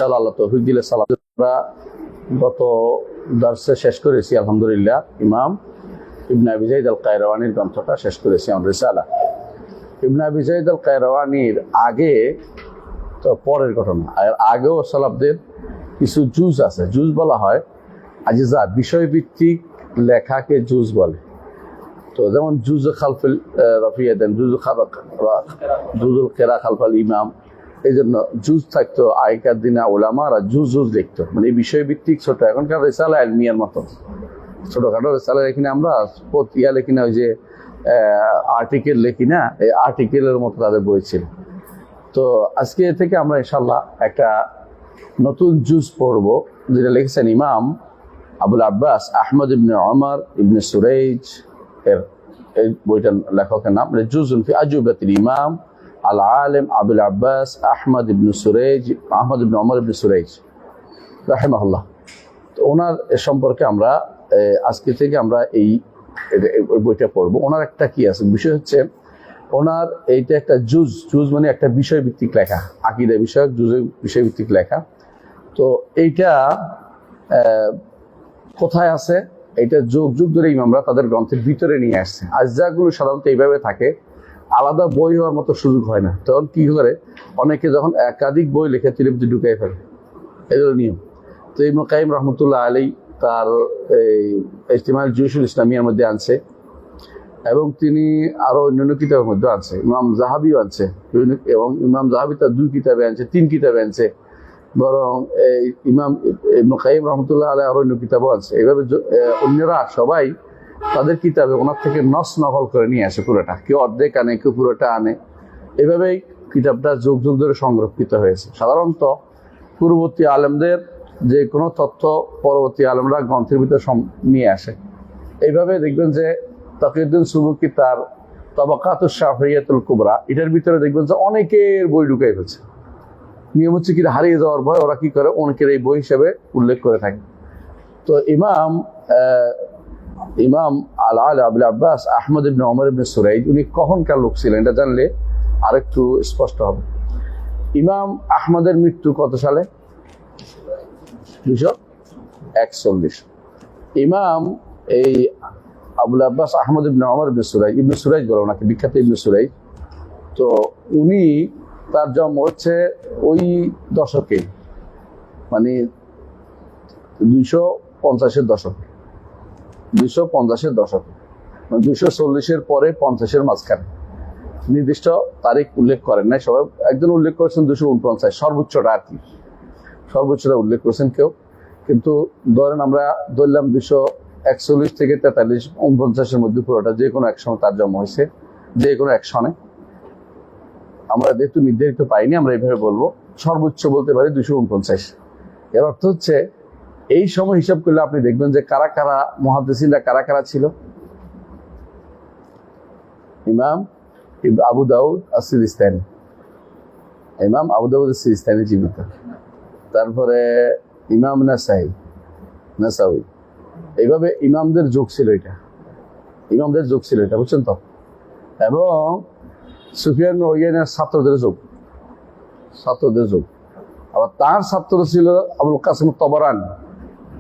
ইনশাআল্লাহ আল্লাহ তৌফিক দিলে সালাত আমরা গত দার্সে শেষ করেছি আলহামদুলিল্লাহ। ইমাম ইবনে আবি যায়েদ আল কায়রাওয়ানির গ্রন্থটা শেষ করেছি আমরা রিসালা। ইবনে আবি যায়েদ আল কায়রাওয়ানির আগে তো পরের ঘটনা, আর আগেও সালাফদের কিছু জুজ আছে। জুজ বলা হয় আজিজা, বিষয়ভিত্তিক লেখাকে জুজ বলে। তো যেমন জুজ খালফিল রফিয়া দেন, জুজুল কেরা খালফাল ইমাম, এই জন্য জুজ থাকতো। আগেকার দিনে ওলামারা জুজ লিখতো, মানে এই বিষয়ভিত্তিক ছোট। এখনকার রেসালা আলমিয়ার মতো ছোটখাটো রেসালা লিখি না আমরা, লিখি না, ওই যে আর্টিকেল লিখি না, এই আর্টিকেলের মতো তাদের বই ছিল। তো আজকে থেকে আমরা ইনশাল্লাহ একটা নতুন জুজ পড়ব, যেটা লিখেছেন ইমাম আবুল আব্বাস আহমদ ইবনে ওমর ইবনে সুরাইজ এর। এই বইটার লেখকের নাম জুজুন ফি আজুবাতিল ইমাম আল আলেম আবুল আব্বাস আহমদ ইবনে সুরাইজ, আহমদ ইবনে ওমর ইবনে সুরাইজ রাহিমাহুল্লাহ। তো ওনার সম্পর্কে আমরা আজকে থেকে আমরা এই বইটা পড়বো। ওনার একটা কি আছে বিষয় হচ্ছে, ওনার এইটা একটা জুজ মানে একটা বিষয়ভিত্তিক লেখা, আকীদা বিষয়ক বিষয়ভিত্তিক লেখা। তো এইটা কোথায় আছে, এটা যুগ যুগ ধরে ইমামরা তাদের গ্রন্থের ভিতরে নিয়ে আসছে। আজ্জাগুলো সাধারণত এইভাবে থাকে, আলাদা বই হওয়ার মতো সুযোগ হয় না। তখন কি করে, অনেকে যখন একাধিক বই লিখে তিরমিজি ঢুকাই ফেলে, এগুলো নিয়ম। তো ইবনে কাইয়িম রহমতুল্লাহ আলাইহি তার এই ইজতিমাউল জুয়ুশুল ইসলামিয়ার মধ্যে আনছে, এবং তিনি আরো অন্যান্য কিতাবের মধ্যে আনছে। ইমাম জাহাবিও আনছে, এবং ইমাম জাহাবি তার 2 কিতাবে আনছে, 3 কিতাবে আনছে, বরং ইমাম ইবনে কাইয়িম রহমতুল্লাহ আলাইহি আরো অন্য কিতাবও আছে। এইভাবে অন্যরা সবাই তাদের কিতাবে ওনার থেকে নকল করে নিয়ে আসে পুরোটা, কেউ অর্ধেক আনে, কেউ পুরোটা আনে। এভাবেই কিতাবটা যুগ যুগ ধরে সংরক্ষিত হয়েছে। সাধারণত পূর্ববর্তী আলেমদের যে কোনো তথ্য পরবর্তী আলেমরা গ্রন্থের ভিতরে নিয়ে আসে। এইভাবে দেখবেন যে তাকিউদ্দিন সুবুকি তার তাবাকাতুশ শাফিইয়াতুল কুবরা, এটার ভিতরে দেখবেন যে অনেকের বই ঢুকাই ফেলছে। নিয়ম হচ্ছে কি, হারিয়ে যাওয়ার ভয় ওরা কি করে, অনেকের এই বই হিসেবে উল্লেখ করে থাকে। তো ইমাম আল আবুল আব্বাস আহমদ ইবনে ওমর ইবনে সুরাইজ উনি কখনকার লোক ছিলেন এটা জানলে আরেকটু স্পষ্ট হবে। ইমাম আহমদের মৃত্যু কত সালে? 241। ইমাম এই আবুল আব্বাস আহমদ ইবনে ওমর ইবনে সুরাইজ বলে ওনাকে, বিখ্যাত ইবনে সুরাইজ। তো উনি তার জন্ম হচ্ছে ওই দশকে, মানে 250-এর দশকে, 250-এর দশকে, 240-এর পরে 50-এর মাঝখানে। নির্দিষ্ট তারিখ উল্লেখ করেন নাই, সবাই একজন উল্লেখ করেছেন 249, সর্বোচ্চটা আর কি, সর্বোচ্চটা উল্লেখ করেছেন কেউ। কিন্তু ধরেন আমরা ধরলাম 241 থেকে 43, 49-এর মধ্যে পুরোটা, যে কোনো এক সময় তার জন্ম হয়েছে, যে কোনো এক সনে। আমরা যেহেতু নির্ধারিত পাইনি, আমরা এইভাবে বলবো, সর্বোচ্চ বলতে পারি 249। এর অর্থ হচ্ছে এই সময় হিসাব করলে আপনি দেখবেন যে কারা কারা মুহাদ্দিসিনরা কারা কারা ছিল। ইমাম আবু দাউদ আস-সিজিস্তানি, ইমাম আবু দাউদ আস-সিজিস্তানি জীবিত। তারপরে ইমাম নাসাউই। এইভাবে ইমামদের যুগ ছিল এটা, ইমামদের যুগ ছিল এটা, বুঝছেন তো। এবং সুফিয়ান ইবনে উয়াইনার ছাত্রদের যুগ। আবার তার ছাত্র ছিল আবুল কাসিম তবরানি,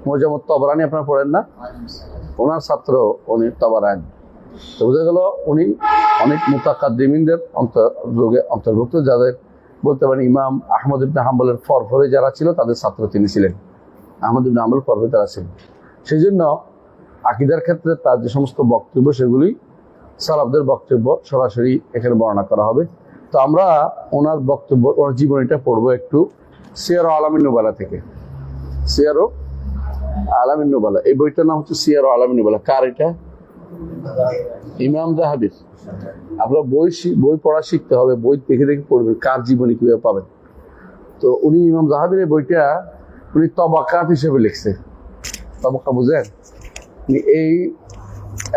মুজাম্মদ তবরানি আপনারা পড়েন না, ওনার ছাত্র উনি তবরানি। তো বুঝা গেল উনি অনেক মুতাকাদ্দিমিনদের অন্তর্ভুক্ত, যাদের বলতে পারেন ইমাম আহমদ ইবনে হাম্বলের ফরফরে যারা ছিল তাদের ছাত্র তিনি ছিলেন। আহমদ ইবনে হাম্বল ফরফরে যারা ছিলেন, সেই জন্য আকীদার ক্ষেত্রে তার যে সমস্ত বক্তব্য সেগুলি সালাফদের বক্তব্য সরাসরি এখানে বর্ণনা করা হবে। তো আমরা ওনার বক্তব্য, ওনার জীবনীটা পড়বো একটু সিয়ার আলামিন নুবালা থেকে। সিয়ার আলামিন নুবালা, এই বইটার নাম হচ্ছে সিয়ার আলামিন নুবালা। কার এটা? ইমাম যাহাবির। আপনার বই পড়া শিখতে হবে, বই দেখে দেখে পড়বেন, কার জীবনী কিভাবে পাবেন। তো উনি ইমাম যাহাবির এই বইটা উনি তবাকাত হিসেবে লিখছে। তবাকা বুঝেন? এই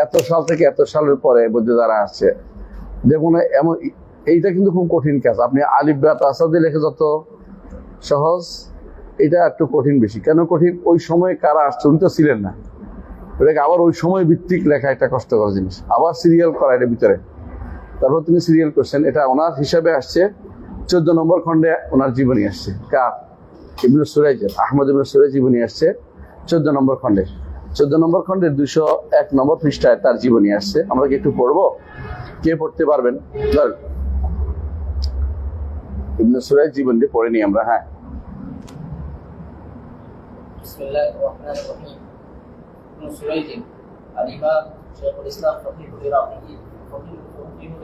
এত সাল থেকে এত সালের পরে মধ্যে যারা আসছে, যেমন এমন, এইটা কিন্তু খুব কঠিন কাজ। আপনি আলিফ বা তাসা দিয়ে লেখে যত সহজ, এটা একটু কঠিন বেশি। কেন কঠিন? ওই সময় কারা আসছে, উনি তো ছিলেন না, এটাকে আবার ওই সময় ভিত্তিক লেখা একটা কষ্টকর জিনিস, আবার সিরিয়াল করা এটার ভিতরে। তারপর তিনি সিরিয়াল করছেন, এটা ওনার হিসাবে আসছে 14 নম্বর খণ্ডে ওনার জীবনী আসছে। কার? ইবনে সুরাইজের, আহমদ ইবনে সুরাইজ জীবনী আসছে 14 নম্বর খণ্ডে, 14 নম্বর খণ্ডের 201 নম্বর পৃষ্ঠায় তার জীবনী আসছে। আমরা কি একটু পড়বো? কে পড়তে পারবেন? ইবনে সুরাইজ জীবনটি পড়ে নিই আমরা। হ্যাঁ, বিসমিল্লাহির রহমানির রহিম। ইবনে সুরাইজ আল-ইমাম শাইখুল ইসলাম ফকিহুল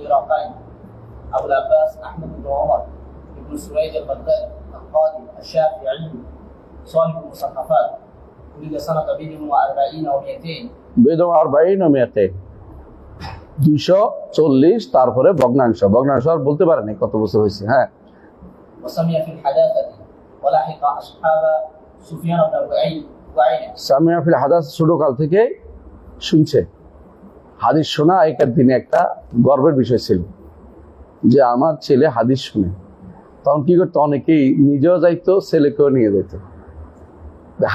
ইরাকাই আবুল আব্বাস আহমদ ইবনে ওমর ইবনে সুরাইজ আল-বাগদাদি القاضي الشافعي صاحب المصنفات ولد سنة 42 و200 240 তারপরে ভগ্নাংশ আর বলতে পারেনি কত বছর হয়েছে। হ্যাঁ, وسمي في الحداثة ولحق أصحاب سفيان بن عيينة সামিয়া ফিল হাদাস, ছোটকাল থেকে শুনছে। হাদিস শোনা একার দিনে একটা গর্বের বিষয় ছিল যে আমার ছেলে হাদিস শুনে। তখন কি করতো, অনেকেই নিজেও যাইতো, ছেলেকেও নিয়ে যেত।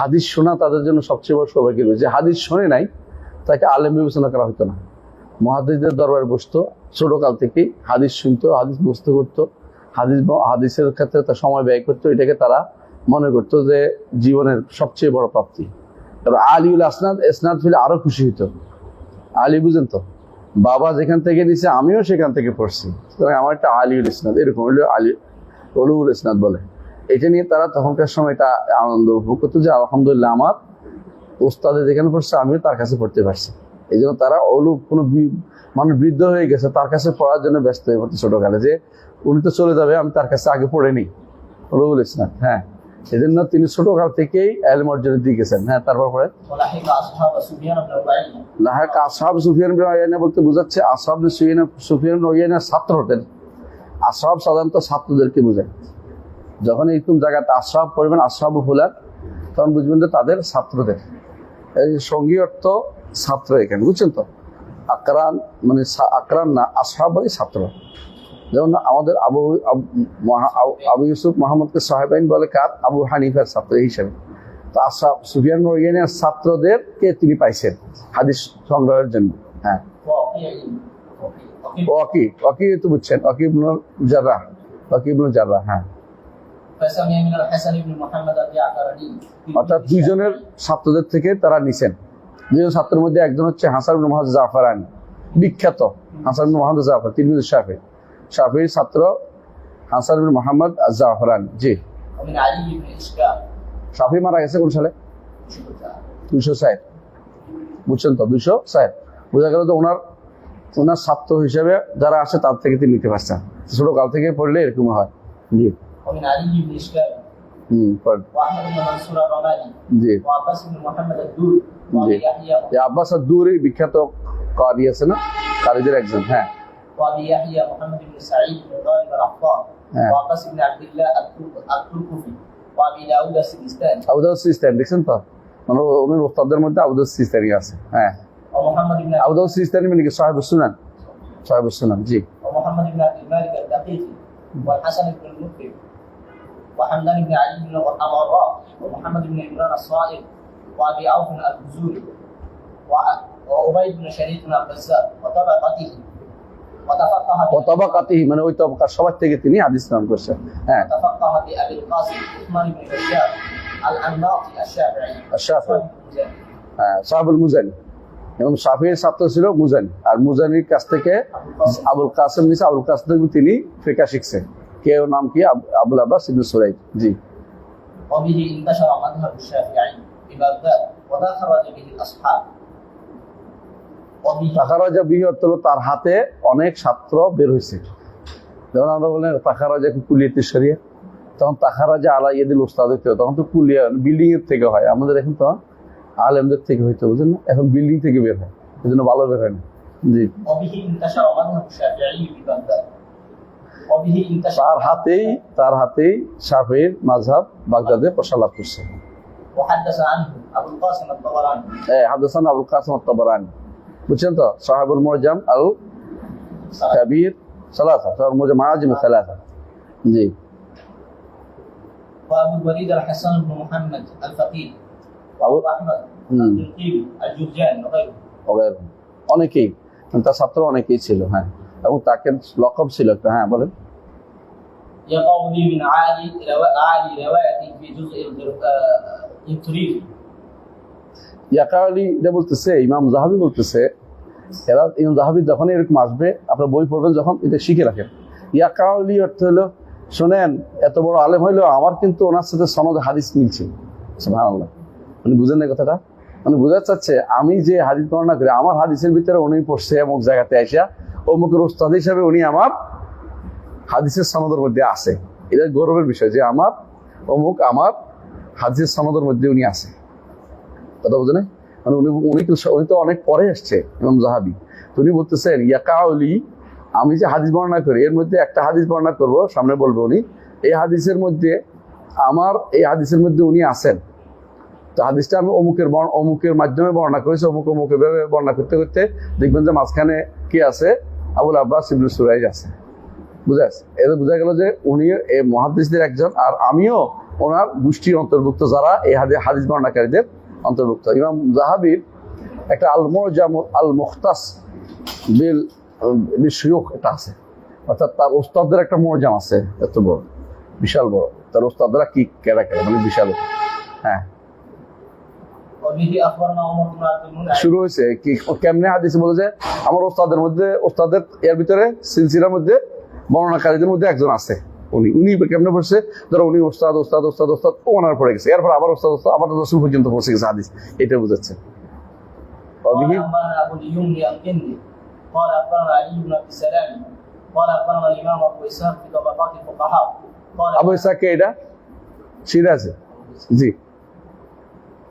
হাদিস শোনা তাদের জন্য সবচেয়ে বড় সৌভাগ্য। যে হাদিস শোনে নাই তাকে আলেম বিবেচনা করা হতো না। মুহাদ্দিসদের দরবারে বসতো, ছোটকাল থেকেই হাদিস শুনতো, হাদিস বুঝতে করতো, হাদিসের ক্ষেত্রে তার সময় ব্যয় করতো। এটাকে তারা মনে করতো যে জীবনের সবচেয়ে বড় প্রাপ্তি। তারপর আলিউল আসনাদ, এসনাদ ফিলে আরো খুশি হইতো। আলী বুঝেন তো, বাবা যেখান থেকে নিছে আমিও সেখান থেকে পড়ছি, আমার একটা আলিউল ইসনাদ, এরকম হইলো আলী উলুল ইসনাদ বলে। এটা নিয়ে তারা তখনকার সময় এটা আনন্দ উপভোগ করতো যে আলহামদুলিল্লাহ আমার ওস্তাদে যেখানে পড়ছে আমিও তার কাছে পড়তে পারছি। এই জন্য তারা কোনো মানুষ বৃদ্ধ হয়ে গেছে তার কাছে পড়ার জন্য ব্যস্ত হয়ে পড়তো ছোটকালে, যে উনি তো চলে যাবে, আমি তার কাছে আগে পড়ে নিই। উলুল ইসনাদ, হ্যাঁ, এই জন্য তিনি ছোটকাল থেকেই ইলম অর্জনের দিকে গেছেন। হ্যাঁ, তারপর পরে লাহাকা আসহাব সুফিয়ান বিন উয়াইনা বলতে বোঝাচ্ছে আসহাব সুফিয়ান বিন উয়াইনার ছাত্র হতেন। আসহাব সাধারণত ছাত্রদেরকে বোঝায়। যখন এইরকম জায়গাতে আসহাব পরিমাণ আসহাব ফুলার, তখন বুঝবেন যে তাদের ছাত্রদের। এই সঙ্গী অর্থ ছাত্র এখানে, বুঝছেন তো। আকরান মানে আকরান না, আসহাব মানে ছাত্র। যেমন আমাদের আবু ইউসুফ মোহাম্মদকে সাহেবাইন বলে কার? আবু হানিফার ছাত্র হিসেবে। তো আসহাব সুফিয়ান বিন উয়াইনার ছাত্রদেরকে তিনি পাইছেন হাদিস সংগ্রহের জন্য। হ্যাঁ, ওয়াকি তো বুঝছেন, ওয়াকি ইবনে জাররাহ। হ্যাঁ, অর্থাৎ দুইজনের ছাত্রদের থেকে তারা নিছেন। দুজন ছাত্রের মধ্যে একজন হচ্ছে হাসান ইবনে মুহাম্মদ জাফরানি, বিখ্যাত হাসান ইবনে মুহাম্মদ জাফর, তিলমিজ শাফিঈর ছাত্র হাসান ইবনে মুহাম্মদ জাফরানি। জি, শাফিঈ মারা গেছে কোন সালে? 260। বুঝছেন তো, 260। বোঝা গেল তো ওনার ছাত্র হিসেবে যারা আসে তার থেকে তিনি নিতে পারছেন। ছোটকাল থেকে পড়লে এরকম হয়। জি, আব্বাস আদ-দুরি বিখ্যাত কারি আছে না, কারিদের একজন। হ্যাঁ, আবু দাউদ সিস্তানি দেখছেন তো, মানে ওনার ওস্তাদদের মধ্যে আবু দাউদ সিস্তানি আছে। হ্যাঁ, আবু দাউদ সিস্তানি মানে কি সাহিবুস সুনান। জি, والحسن بن المطرب وحمدان بن علي بن الأمراء ومحمد بن عمران الصائغ وأبي عوف البزوري وعبيد بن شريك البزار وطبقته মানে ওই তবকার সবার থেকে তিনি হাদিস নাম করছেন। হ্যাঁ, وتفقه بأبي القاسم عثمان بن بشار الأنماطي الشافعي হ্যাঁ, সাহাবুল মুজানি। এবং শাফিঈর ছাত্র ছিল মুজানি, আর মুজানির কাছ থেকে আবুল কাসেম নিছে। আবুল কাসেম থেকে তিনি ফিকহ শিখছেন। কেউ নাম কি? আবুল আব্বাস ইবনে সুরাইজ। জি, وبه انتشر مذهب الشافعي ببغداد وتخرج به الأصحاب। তাখারাজা বিহি অর্থ হলো তার হাতে অনেক ছাত্র বের হয়েছে। যেমন আমরা বলেন তাখারাজা কুলিয়াতে শরিয়া, তখন তাখারাজা আলা ইয়াদিল উস্তাদ হইতে, তখন তো কুলিয়া বিল্ডিং এর থেকে হয়। আমাদের এখন তো আলেমদের থেকে হইতে, বুঝলেন না, এখন বিল্ডিং থেকে বের হয়, এই জন্য ভালো বের হয় না। জি, তার হাতেই শাফিঈর মাযহাব বাগদাদে প্রসার লাভ করছে। হাদাসানা আবুল কাসিম আত-তাবারানি, বুঝছেন তো, সাহিবুল মুআজ্জাম আল কাবীর সালাসা, সাহিবুল মুআজ্জাম মাআজিম সালাসা। জি, وأبو الوليد الحسن بن محمد الفقيه وأبو أحمد الجرجاني وغيره। অনেকেই তার ছাত্র অনেকেই ছিল। হ্যাঁ, এবং তাকে লকব ছিল একটা। হ্যাঁ, বলেন। يقع لي من عالي روايتي في جزء الطريق. ইয়াকালি এটা বলতেছে, ইমাম জাহাবি বলতেছে, এরা ইমাম জাহাবি যখন এরকম আসবে আপনার বই পড়বেন যখন এটা শিখে রাখেন। ইয়াকালি অর্থ হলো, শোনেন এত বড় আলেম হইলো আমার কিন্তু ওনার সাথে সনদ হাদিস মিলছে। সুবহানাল্লাহ, মানে বুঝেন না কথাটা, মানে বোঝা চাচ্ছে আমি যে হাদিস বর্ণনা করি আমার হাদিসের ভিতরে উনি পড়ছে অমুক জায়গাতে আইসা অমুকের উস্তাদ হিসাবে উনি আমার হাদিসের সনদের মধ্যে আছে। এটা গৌরবের বিষয় যে আমার অমুক আমার হাদিসের সনদের মধ্যে উনি আছে। কথা বুঝে না, মানে উনি তো অনেক পরে আসছে ইমাম জাহাবি। তো উনি বলতেছেন ইয়াকাউলি, আমি যে হাদিস বর্ণনা করি এর মধ্যে একটা হাদিস বর্ণনা করবো, সামনে বলবো উনি এই হাদিসের মধ্যে এই হাদিসের মধ্যে উনি আছেন। তো হাদিসটা আমি অমুকের মাধ্যমে বর্ণনা করেছি, অমুকের ভাবে বর্ণনা করতে করতে দেখবেন যে মাঝখানে কি আছে, আবুল আব্বাস ইবনে সুরাইজ আছে। বুঝা এতে বোঝা গেল যে উনি এই মুহাদ্দিসদের একজন, আর আমিও ওনার গোষ্ঠীর অন্তর্ভুক্ত যারা এই হাদিস বর্ণনাকারীদের অন্তর্ভুক্ত। ইমাম জাহাবির একটা আল মুখতাস বিল শিয়ুখ এটা আছে, অর্থাৎ তার ওস্তাদদের একটা মুআজ্জাম আছে, এত বড় বিশাল বড়, তার ওস্তাদরা কি কেরা মানে বিশাল। হ্যাঁ, শুরু হয়েছে কি কেমনে হাদিসে বলে যে আমার ওস্তাদের এর ভিতরে সিলসিলার মধ্যে বর্ণনাকারীদের মধ্যে একজন আছে। উনি কেমনে পড়ছে, ধরো উনি ওস্তাদ ওনার পড়ে গেছে, এরপর আবার ওস্তাদ আবার রসুল পর্যন্ত পৌঁছে গেছে হাদিস, এটা বুঝাচ্ছে। قال أخبرنا علي بن عبد السلام قال أخبرنا الإمام أبو إسحاق في طبقات الفقهاء قال আবু ইসহাক কে এটা সিরাজে জি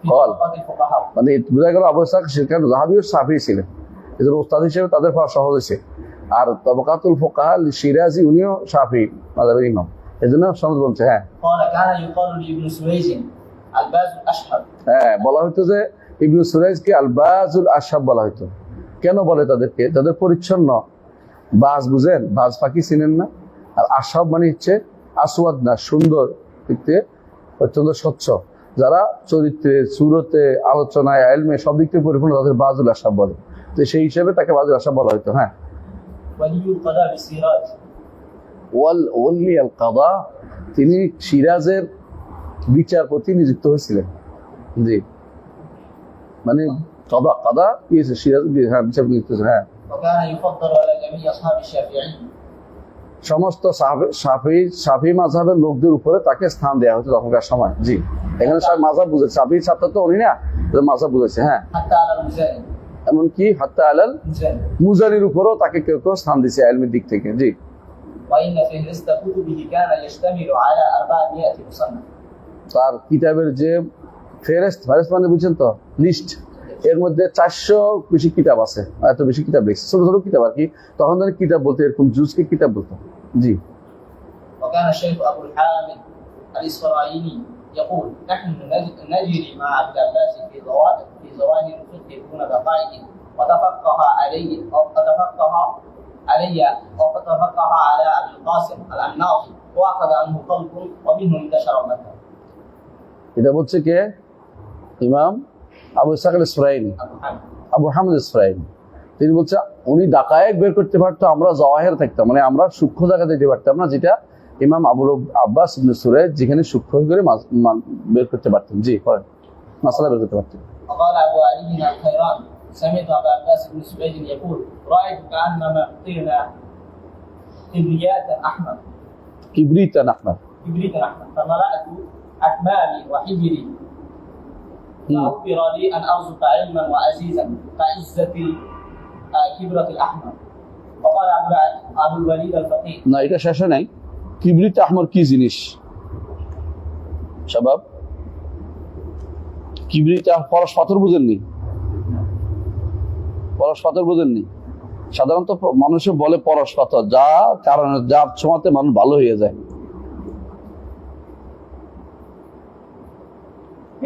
في طبقات الفقهاء মানে বোঝা গেল আবু ইসহাক সেখানে জাহাবি ও শাফি ছিলেন, এদের ওস্তাদ হিসেবে তাদের পাওয়া সহজ হয়েছে। আর তবকাতুল ফুকাহা সিরাজি উনিও শাফি মাযহাবের ইমাম, এজন্য সনদ বলছে। হ্যাঁ, قال كان يقال لابن سويج الباز الأشهب। হ্যাঁ, বলা হইতো যে ইবনু সুরাইজকে আল বাজুল আশহাব বলা হইতো। কেন বলে তাদেরকে? তাদের পরিচ্ছন্ন বাজ, বুঝেন বাজ পাখি চিনেন না? আর আশহাব মানে হচ্ছে আসওয়াদ না, সুন্দর দেখতে, অত্যন্ত স্বচ্ছ, যারা চরিত্রে সুরতে আলোচনায় ইলমে সব দিক থেকে পরিপূর্ণ, তাদের বাজুল আশহাব বলে। তো সেই হিসেবে তাকে বাজুল আশহাব বলা হইতো। হ্যাঁ, ওয়ালিউল কাদা বিসিরাজ ওয়ালি আল কাদা, তিনি সিরাজের বিচারপতি নিযুক্ত হয়েছিলেন। জি, মানে কাদা কি সিরাজ, হ্যাঁ বিচারপতি নিযুক্ত হয়েছিলেন। হ্যাঁ, وكان يفضل على جميع أصحاب الشافعي। সমস্ত শাফি মাযহাবের লোকদের উপরে তাকে স্থান দেওয়া হতো তখনকার সময়। জি, এখানে সব মাযহাব বুঝেছে, শাফির ছাত্র তো উনি না, মাযহাব বুঝেছে। হ্যাঁ, حتى على المزاني এমনকি হাত্তা আলাল মুজানির উপরও তাকে কেউ কেউ স্থান দিয়েছে ইলমের দিক থেকে। জি, وإن فهرست كتبه كان يشتمل على 400 مصنف। তার কিতাবের যে ফেরেস্ত মানে বুঝছেন তো, লিস্ট, এর মধ্যে 400 বেশি কিতাব আছে, এত বেশি কিতাব লিখছে, ছোট ছোট কিতাব আর কি। তখন ধরে কিতাব বলতে এরকম জুজকে কিতাব বলতো। জি, وكان الشيخ أبو الحامد الإسرائيلي يقول نحن نجري مع عبد العباس في ظواهر الفقه دون دقائق، وتفقه على أبي القاسم الأناطي وأخذ عنه خلق ومنه انتشر المذهب। এটা বলছে কে? ইমাম আবু ইসহাক আল-ইসফরাইনি, আবু হামদ ইসফরাইনি। তিনি বলছে উনি দাকায়েক বের করতে পারতো, আমরা জাওয়াহির থাকতাম, মানে আমরা সূক্ষ্ম জায়গা দিতে পারতাম না, যেটা ইমাম আবুল আব্বাস ইবনে সুরাইজ যেখানে সূক্ষ্ম করে বের করতে পারতেন। জি, করেন মাসালা বের করতে পারতেন। وقال أبو علي الخيران سمعت أبا عباس بن سويد يقول رأيت كأنما قطعنا كبريتا أحمر فملأت أكمامي وحجري فأخبر لي أن أرزق علما وعزيزا كعزة كبرة الأحمر। وقال أبو الوليد الفقيه না, এটা শেষে নাই। কিবরিত আহমর কি জিনিস শাবাব? কিবরিত পরশ পাথর বুঝেননি? পরশ পাথর বুঝেননি? সাধারণত মানুষে বলে পরশ পাথর, যা কারণে যার ছোঁয়াতে মানুষ ভালো হয়ে যায়,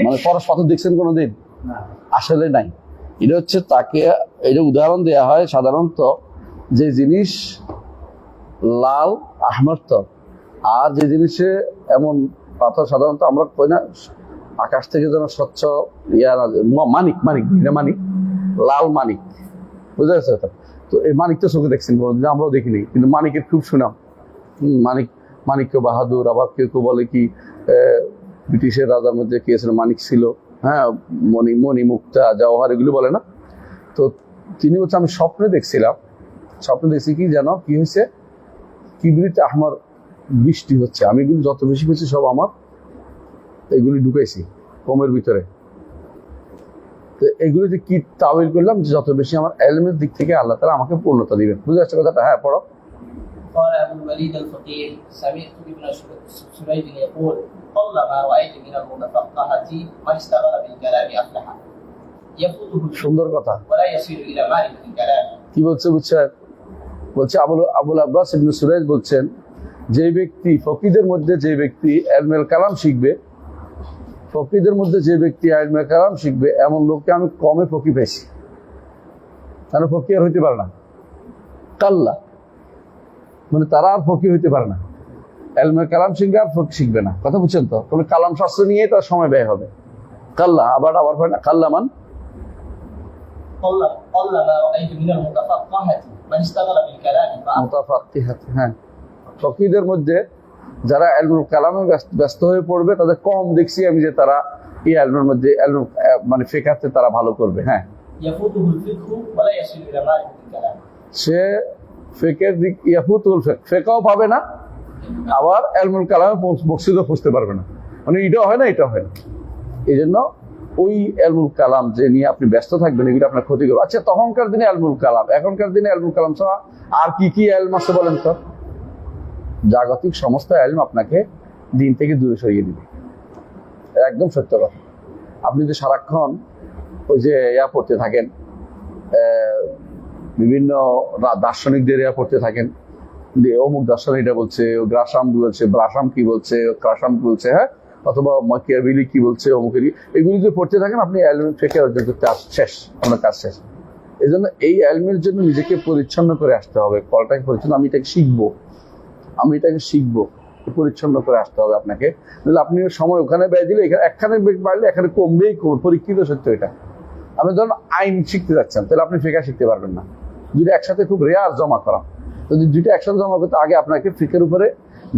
মানে পরশ পাথর দেখছেন কোনোদিন? আসলে নাই। এটা হচ্ছে তাকে, এটা উদাহরণ দেওয়া হয় সাধারণত যে জিনিস লাল আহমর তো, আর যে জিনিসে এমন পাথর সাধারণত আমরা কই না আকাশ থেকে যেন স্বচ্ছ মানিক লাল মানিক, বুঝতে পারছো তো? এই মানিক তো চোখে দেখছেন কোনোদিন, আমরাও দেখিনি, কিন্তু মানিকের খুব সুনাম। মানিক্য বাহাদুর, আবার কেউ কেউ বলে কি ব্রিটিশের রাজার মধ্যে কে ছিল, মানিক ছিল, হ্যাঁ, মণি মুক্তা জওহর এগুলো বলে না। তো তিনি বলছে আমি স্বপ্নে দেখছি কি যেন কি হয়েছে, কিবরিতে আমার বৃষ্টি হচ্ছে, আমি এগুলি যত বেশি পেয়েছি সব আমার এগুলি ঢুকাইছি কমের ভিতরে। তো এগুলিতে কি তাবিল করলাম যে যত বেশি আমার এলমের দিক থেকে আল্লাহ তাআলা আমাকে পূর্ণতা দিবেন। বুঝতে পারছো কথাটা? হ্যাঁ, পড়ো। قال أبو الوليد الفقيه سمعت ابن سريج يقول قلما رأيت من المتفقهة من اشتغل بالكلام أفلح يفوته সুন্দর কথা। ولا يصير إلى معرفة الكلام। কি বলছে বুঝছেন? বলছে আবুল আব্বাস ইবনে সুরাইজ বলছেন, যে ব্যক্তি ফকিদের মধ্যে যে ব্যক্তি ইলমুল কালাম শিখবে, ফকিদের মধ্যে যে ব্যক্তি ইলমুল কালাম শিখবে এমন লোককে আমি কমে ফকি পেয়েছি। তারা ফকি আর হইতে পারে না, কাল্লা, মানে তারা আর ফকি হইতে পারে না। ইলমুল কালাম শিখবে আর ফকি শিখবে না। কথা বুঝছেন তো? তবে কালাম শাস্ত্র নিয়ে তার সময় ব্যয় হবে। কাল্লা আবার হয় না, কাল্লা মান قلما رأيت من المتفقهة من اشتغل بالكلام মুতাফাক্কিহাত। হ্যাঁ, ফকিদের মধ্যে যারা ইলমুল কালামে ব্যস্ত হয়ে পড়বে তাদের কম দেখছি আমি যে তারা এই ইলমের মধ্যে মানে ফিকহাতে তারা ভালো করবে। হ্যাঁ, يفوته الفقه ولا يصل إلى معرفة الكلام। সে ফিকহের দিক ইয়াফুতুল ফিকহাও পাবে না, আবার ইলমুল কালামে মকসুদও বুঝতে পারবে না। মানে এটাও হয় না, এটাও হয় না। এই জন্য ওই ইলমুল কালাম যে নিয়ে আপনি ব্যস্ত থাকবেন এগুলো আপনার ক্ষতি করবে। আচ্ছা, তখনকার দিনে ইলমুল কালাম, এখনকার দিনে ইলমুল কালাম ছাড়া আর কি কি ইলম আছে বলেন তো? জাগতিক সমস্ত ইলম আপনাকে দিন থেকে দূরে সরিয়ে দিবে, একদম সত্য কথা। আপনি যদি সারাক্ষণ ওই যে পড়তে থাকেন, বিভিন্ন দার্শনিকদের পড়তে থাকেন, অমুক দার্শনিক এটা বলছে, ও গ্রাসাম বলছে, ব্রাসাম কি বলছে, ক্রাসাম কি বলছে, হ্যাঁ, অথবা মাকিয়াভেলি কি বলছে, অমুকেরই, এগুলি যদি পড়তে থাকেন আপনি ইলম ফিকহ অর্জন করতে শেষ, আপনার কাজ শেষ। এই জন্য এই ইলমের জন্য নিজেকে পরিচ্ছন্ন করে আসতে হবে। কলটাকে পরিচ্ছন্ন, আমি এটাকে শিখবো, পরিচ্ছন্ন করে আসতে হবে আপনাকে। নাহলে আপনি সময় ওখানে ব্যয় দিলে এখানে বাড়লে এখানে কমবেই, পরীক্ষিত সত্য এটা। আপনি ধরুন আইন শিখতে যাচ্ছেন, তাহলে আপনি ফিকহ শিখতে পারবেন না যদি একসাথে খুব রেয়ার জমা করা। যদি দুইটা একসাথে জমা করতে আগে আপনাকে ফিকহের উপরে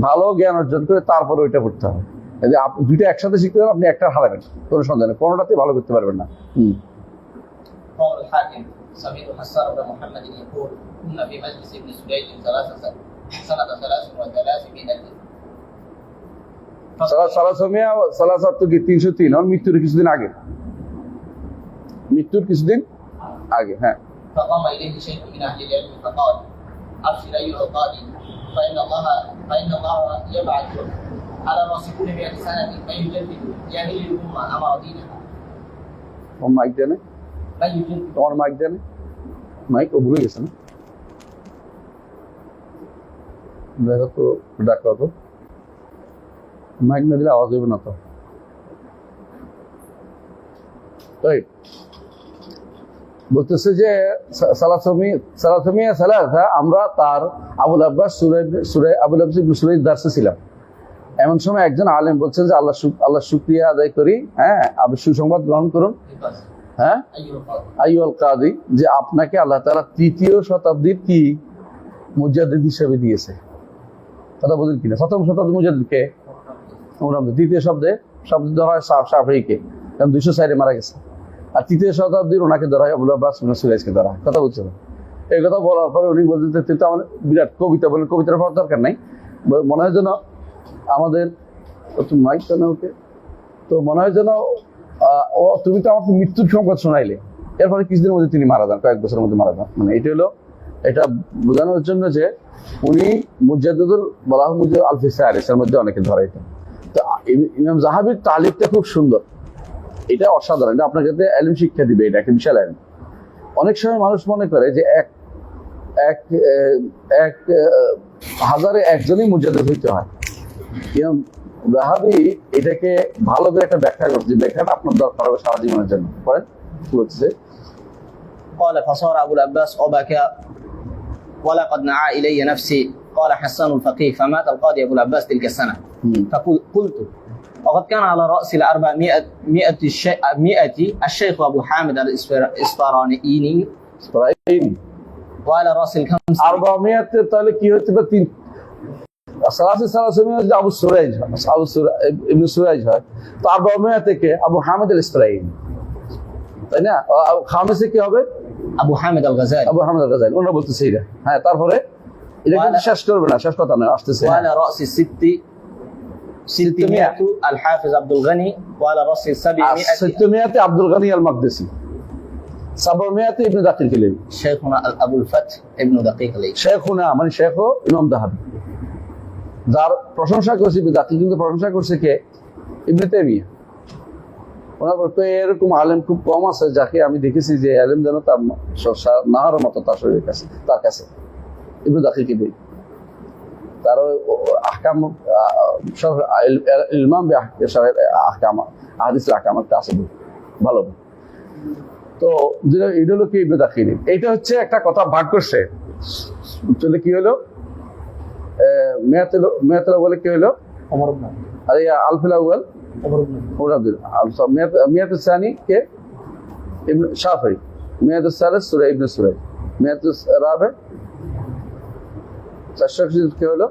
ভালো জ্ঞান অর্জন করে তারপরে ওইটা পড়তে হবে। যদি দুইটা একসাথে শিখতে পারেন আপনি একটা হারাবেন, কোনো সন্দেহ নেই, কোনোটাতেই ভালো করতে পারবেন না। قال الحاكم سمعت حسان بن محمد يقول كنا في مجلس ابن سريج سنة 303 মৃত্যুর কিছুদিন আগে, হ্যাঁ। فقام إليه شيخ من أهل العلم فقال أبشر أيها القاضي فإن الله يبعث على رأس كل 100 سنة من يجدد جاهل الأمة أمر دينها। মাইক দেন, তোমার মাইক দেন, মাইক ও ভুলে গেছে না, দেখো তো, ডাকো তো, মাইক না দিলে আওয়াজ হবে না তো। তাই বলতেছে যে আমরা তার আবুল আব্বাস ইবনে সুরাইজ দার্সে ছিলাম। এমন সময় একজন আলেম বলছেন যে আল্লাহ শুকরিয়া আদায় করি, হ্যাঁ, আপনি সুসংবাদ গ্রহণ করুন, হ্যাঁ, আইয়ুল কাদি, যে আপনাকে আল্লাহ তাআলা 3য় শতাব্দীর কি মুজাদ্দিদ হিসেবে দিয়েছে। কথা বলেন কিনা? 7ম শতাব্দীর মুজাদ্দিদ কে? দ্বিতীয় শব্দ ধরা হয় শাফিঈকে, কারণ 204 মারা গেছে। আর 3য় শতাব্দীর ওনাকে ধরা হয় আবুল আব্বাস ইবনে সুরাইজকে ধরা হয়। কথা বলছিল। এই কথা বলার পরে উনি বলতে তো আমার বিরাট কবিতা বলেন, কবিতার পড়ার দরকার নাই, মনে হয় যেন আমাদের মাইক তো না ওকে, তো মনে হয় যেন তুমি তো আমাকে মৃত্যুর সংবাদ শোনাইলে, এরপরে কিছুদিনের মধ্যে তিনি মারা যান, কয়েক বছরের মধ্যে মারা যান। মানে এটা বোঝানোর জন্য যে উনি মুজাদ্দিদুল বলা হয় মুজাদ্দিদ আল ফিসারিসের মধ্যে অনেকে ধরে। এটা তো ইমাম যাহাবীর তালিফটা খুব সুন্দর, এটা অসাধারণ, এটা আপনার কাছে ইলম শিক্ষা দিবে, এটা একটা বিশাল ইলম। অনেক সময় মানুষ মনে করে যে এক হাজারে একজনই মুজাদ্দিদ হইতে হয়। ইমাম যাহাবী এটাকে ভালো করে একটা ব্যাখ্যা করছে, ব্যাখ্যাটা আপনার দরকার হবে সারা জীবনের জন্য। পড়েন কি বলছে। قال فصار أبو العباس وبكى ولقد نعى إلي نفسي. قال حسان الفقيه فمات القاضي أبو العباس تلك السنة. فقلت وقد كان على رأس 400 الشيخ أبو حامد الإسفراني وعلى رأس 500 400 তাহলে কি হচ্ছে? সালাসি সালাসমিয়া যদি আবু সুরাইজ হয়, ইবনে সুরাইজ হয়, তো 400 থেকে আবু হামিদ আল ইসরাইল, তাই না? খামেসে কি হবে? আবু হামিদ আল গাজালি। আবু হামিদ আল গাজালি, ওনারা বলতেছে এটা। হ্যাঁ, তারপরে এটা কিন্তু শেষ করবে না, শেষ কথা না, আসতেছে। وعلى رأس الست 600 الحافظ عبد الغني وعلى رأس 700 600 আব্দুল গনি আল মাকদিসি, 700 ইবনে দাকিল কিলাইনি। شيخنا أبو الفتح ابن دقيق العيد। শেখুনা মানে শেখ ইমাম দাহাবি, যার প্রশংসা করছে ইবনে দাকিল, কিন্তু প্রশংসা করছে কে? ইবনে তাইমিয়া। ওনার তো এরকম আলেম খুব কম আছে যাকে আমি দেখেছি যে আলেম যেন তার নাহার মতো তার শরীরের কাছে, তার কাছে ইবনে দাকিল কিলাইনি। তার আহকাম ইলমাম আহকাম হাদিস আহকাম একটা আছে, ভালো। তো এটা হলো কি ইবনে দাকিল। এইটা হচ্ছে একটা কথা ভাগ করছে, চলে কি হলো মেয়াতুল আউয়াল কি হলো? عمر بن আরে আলফুল আউয়াল عمر بن ওমর আব্দুল মেয়াতুল সানি কে? ইবনে শাফিঈ। মেয়াতুল সালিস সূরা ইবনে সুরাইজ। মেয়াতুল রাবি 400 কি হলো?